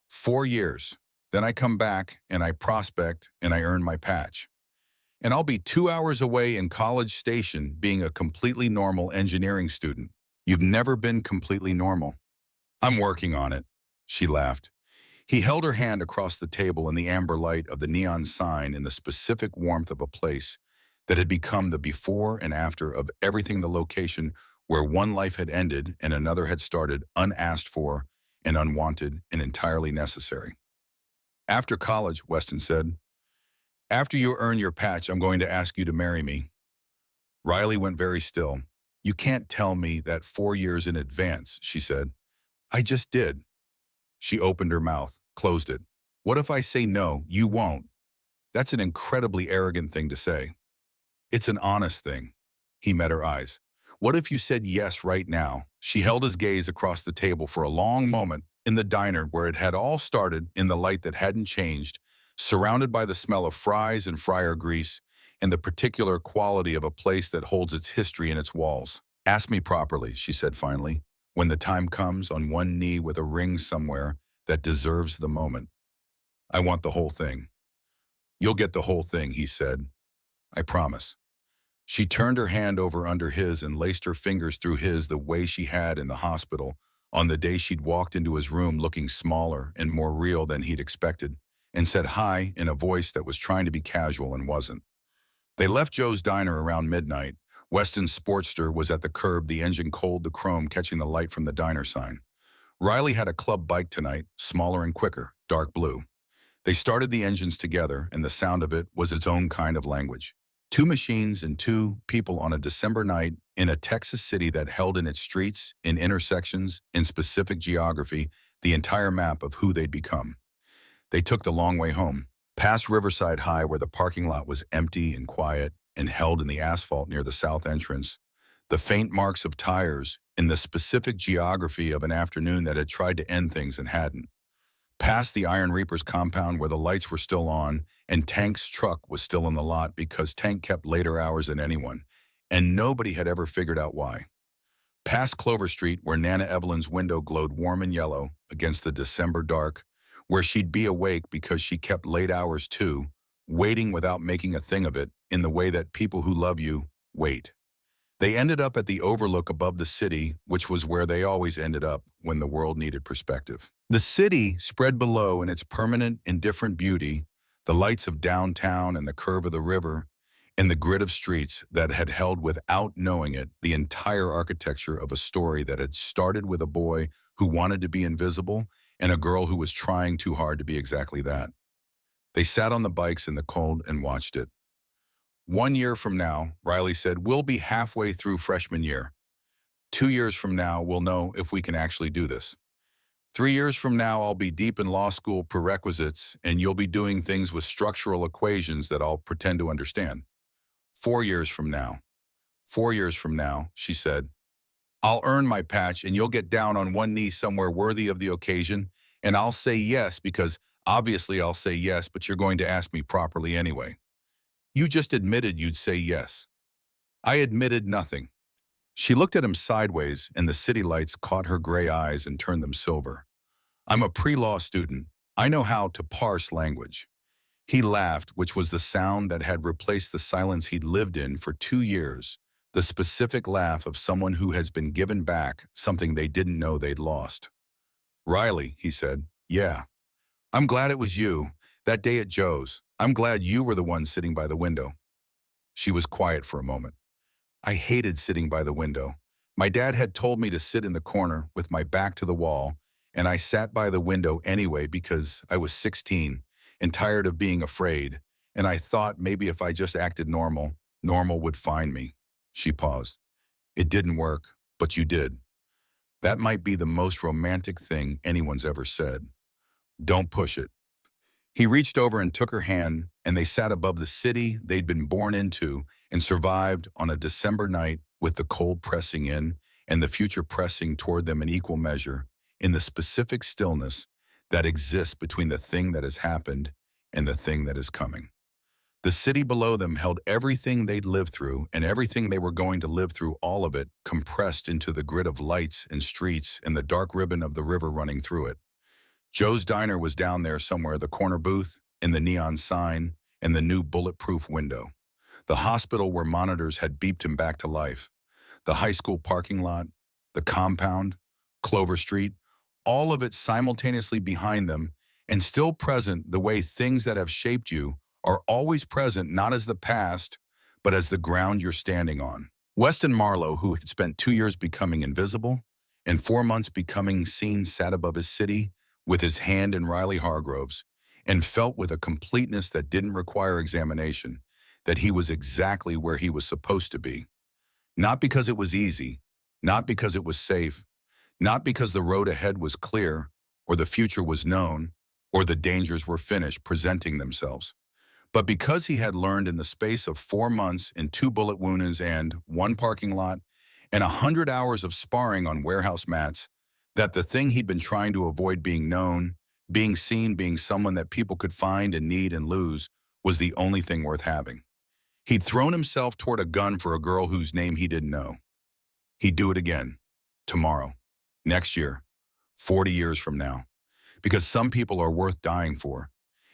4 years. Then I come back and I prospect and I earn my patch. And I'll be 2 hours away in College Station being a completely normal engineering student. You've never been completely normal. I'm working on it, she laughed. He held her hand across the table in the amber light of the neon sign in the specific warmth of a place that had become the before and after of everything, the location where one life had ended and another had started, unasked for and unwanted and entirely necessary. After college, Weston said, after you earn your patch, I'm going to ask you to marry me. Riley went very still. You can't tell me that 4 years in advance, she said. I just did. She opened her mouth, closed it. What if I say no, you won't? That's an incredibly arrogant thing to say. It's an honest thing. He met her eyes. What if you said yes right now? She held his gaze across the table for a long moment in the diner where it had all started, in the light that hadn't changed, surrounded by the smell of fries and fryer grease and the particular quality of a place that holds its history in its walls. Ask me properly, she said finally, when the time comes, on one knee with a ring somewhere that deserves the moment. I want the whole thing. You'll get the whole thing, he said. I promise. She turned her hand over under his and laced her fingers through his the way she had in the hospital on the day she'd walked into his room looking smaller and more real than he'd expected, and said hi in a voice that was trying to be casual and wasn't. They left Joe's diner around midnight. Weston's Sportster was at the curb, the engine cold, the chrome catching the light from the diner sign. Riley had a club bike tonight, smaller and quicker, dark blue. They started the engines together, and the sound of it was its own kind of language. Two machines and two people on a December night in a Texas city that held in its streets, in intersections, in specific geography, the entire map of who they'd become. They took the long way home, past Riverside High where the parking lot was empty and quiet and held in the asphalt near the south entrance, the faint marks of tires in the specific geography of an afternoon that had tried to end things and hadn't. Past the Iron Reaper's compound where the lights were still on and Tank's truck was still in the lot because Tank kept later hours than anyone, and nobody had ever figured out why. Past Clover Street where Nana Evelyn's window glowed warm and yellow against the December dark, where she'd be awake because she kept late hours too, waiting without making a thing of it in the way that people who love you wait. They ended up at the overlook above the city, which was where they always ended up when the world needed perspective. The city spread below in its permanent, indifferent beauty, the lights of downtown and the curve of the river, and the grid of streets that had held without knowing it the entire architecture of a story that had started with a boy who wanted to be invisible and a girl who was trying too hard to be exactly that. They sat on the bikes in the cold and watched it. 1 year from now, Riley said, we'll be halfway through freshman year. 2 years from now, we'll know if we can actually do this. 3 years from now, I'll be deep in law school prerequisites, and you'll be doing things with structural equations that I'll pretend to understand. 4 years from now. 4 years from now, she said, I'll earn my patch, and you'll get down on one knee somewhere worthy of the occasion, and I'll say yes because obviously I'll say yes, but you're going to ask me properly anyway. You just admitted you'd say yes. I admitted nothing. She looked at him sideways, and the city lights caught her gray eyes and turned them silver. I'm a pre-law student. I know how to parse language. He laughed, which was the sound that had replaced the silence he'd lived in for 2 years, the specific laugh of someone who has been given back something they didn't know they'd lost. Riley, he said, yeah. I'm glad it was you, that day at Joe's. I'm glad you were the one sitting by the window. She was quiet for a moment. I hated sitting by the window. My dad had told me to sit in the corner with my back to the wall, and I sat by the window anyway because I was 16 and tired of being afraid, and I thought maybe if I just acted normal, normal would find me. She paused. It didn't work, but you did. That might be the most romantic thing anyone's ever said. Don't push it. He reached over and took her hand, and they sat above the city they'd been born into and survived on a December night with the cold pressing in and the future pressing toward them in equal measure in the specific stillness that exists between the thing that has happened and the thing that is coming. The city below them held everything they'd lived through and everything they were going to live through, all of it compressed into the grid of lights and streets and the dark ribbon of the river running through it. Joe's Diner was down there somewhere, the corner booth, in the neon sign, and the new bulletproof window. The hospital where monitors had beeped him back to life. The high school parking lot, the compound, Clover Street, all of it simultaneously behind them and still present the way things that have shaped you are always present, not as the past, but as the ground you're standing on. Weston Marlowe, who had spent 2 years becoming invisible and 4 months becoming seen, sat above his city with his hand in Riley Hargrove's and felt with a completeness that didn't require examination that he was exactly where he was supposed to be. Not because it was easy, not because it was safe, not because the road ahead was clear or the future was known or the dangers were finished presenting themselves, but because he had learned in the space of 4 months in 2 bullet wounds and 1 parking lot and 100 hours of sparring on warehouse mats that the thing he'd been trying to avoid being known, being seen, being someone that people could find and need and lose was the only thing worth having. He'd thrown himself toward a gun for a girl whose name he didn't know. He'd do it again, tomorrow, next year, 40 years from now, because some people are worth dying for,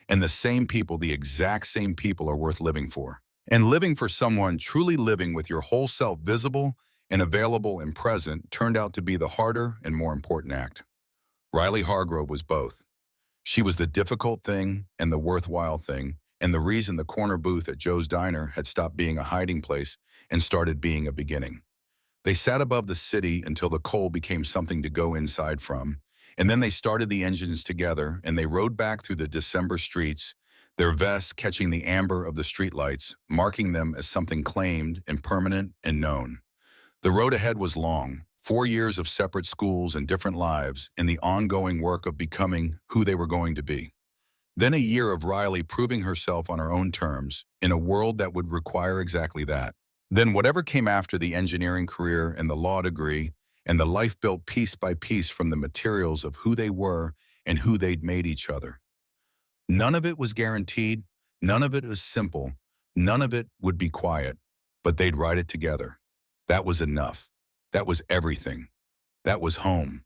and the same people, the exact same people, are worth living for. And living for someone, truly living with your whole self visible and available and present, turned out to be the harder and more important act. Riley Hargrove was both. She was the difficult thing and the worthwhile thing, and the reason the corner booth at Joe's Diner had stopped being a hiding place and started being a beginning. They sat above the city until the cold became something to go inside from, and then they started the engines together and they rode back through the December streets, their vests catching the amber of the streetlights, marking them as something claimed and permanent and known. The road ahead was long, 4 years of separate schools and different lives in the ongoing work of becoming who they were going to be. Then a year of Riley proving herself on her own terms in a world that would require exactly that. Then whatever came after the engineering career and the law degree and the life built piece by piece from the materials of who they were and who they'd made each other. None of it was guaranteed, none of it was simple, none of it would be quiet, but they'd ride it together. That was enough. That was everything. That was home.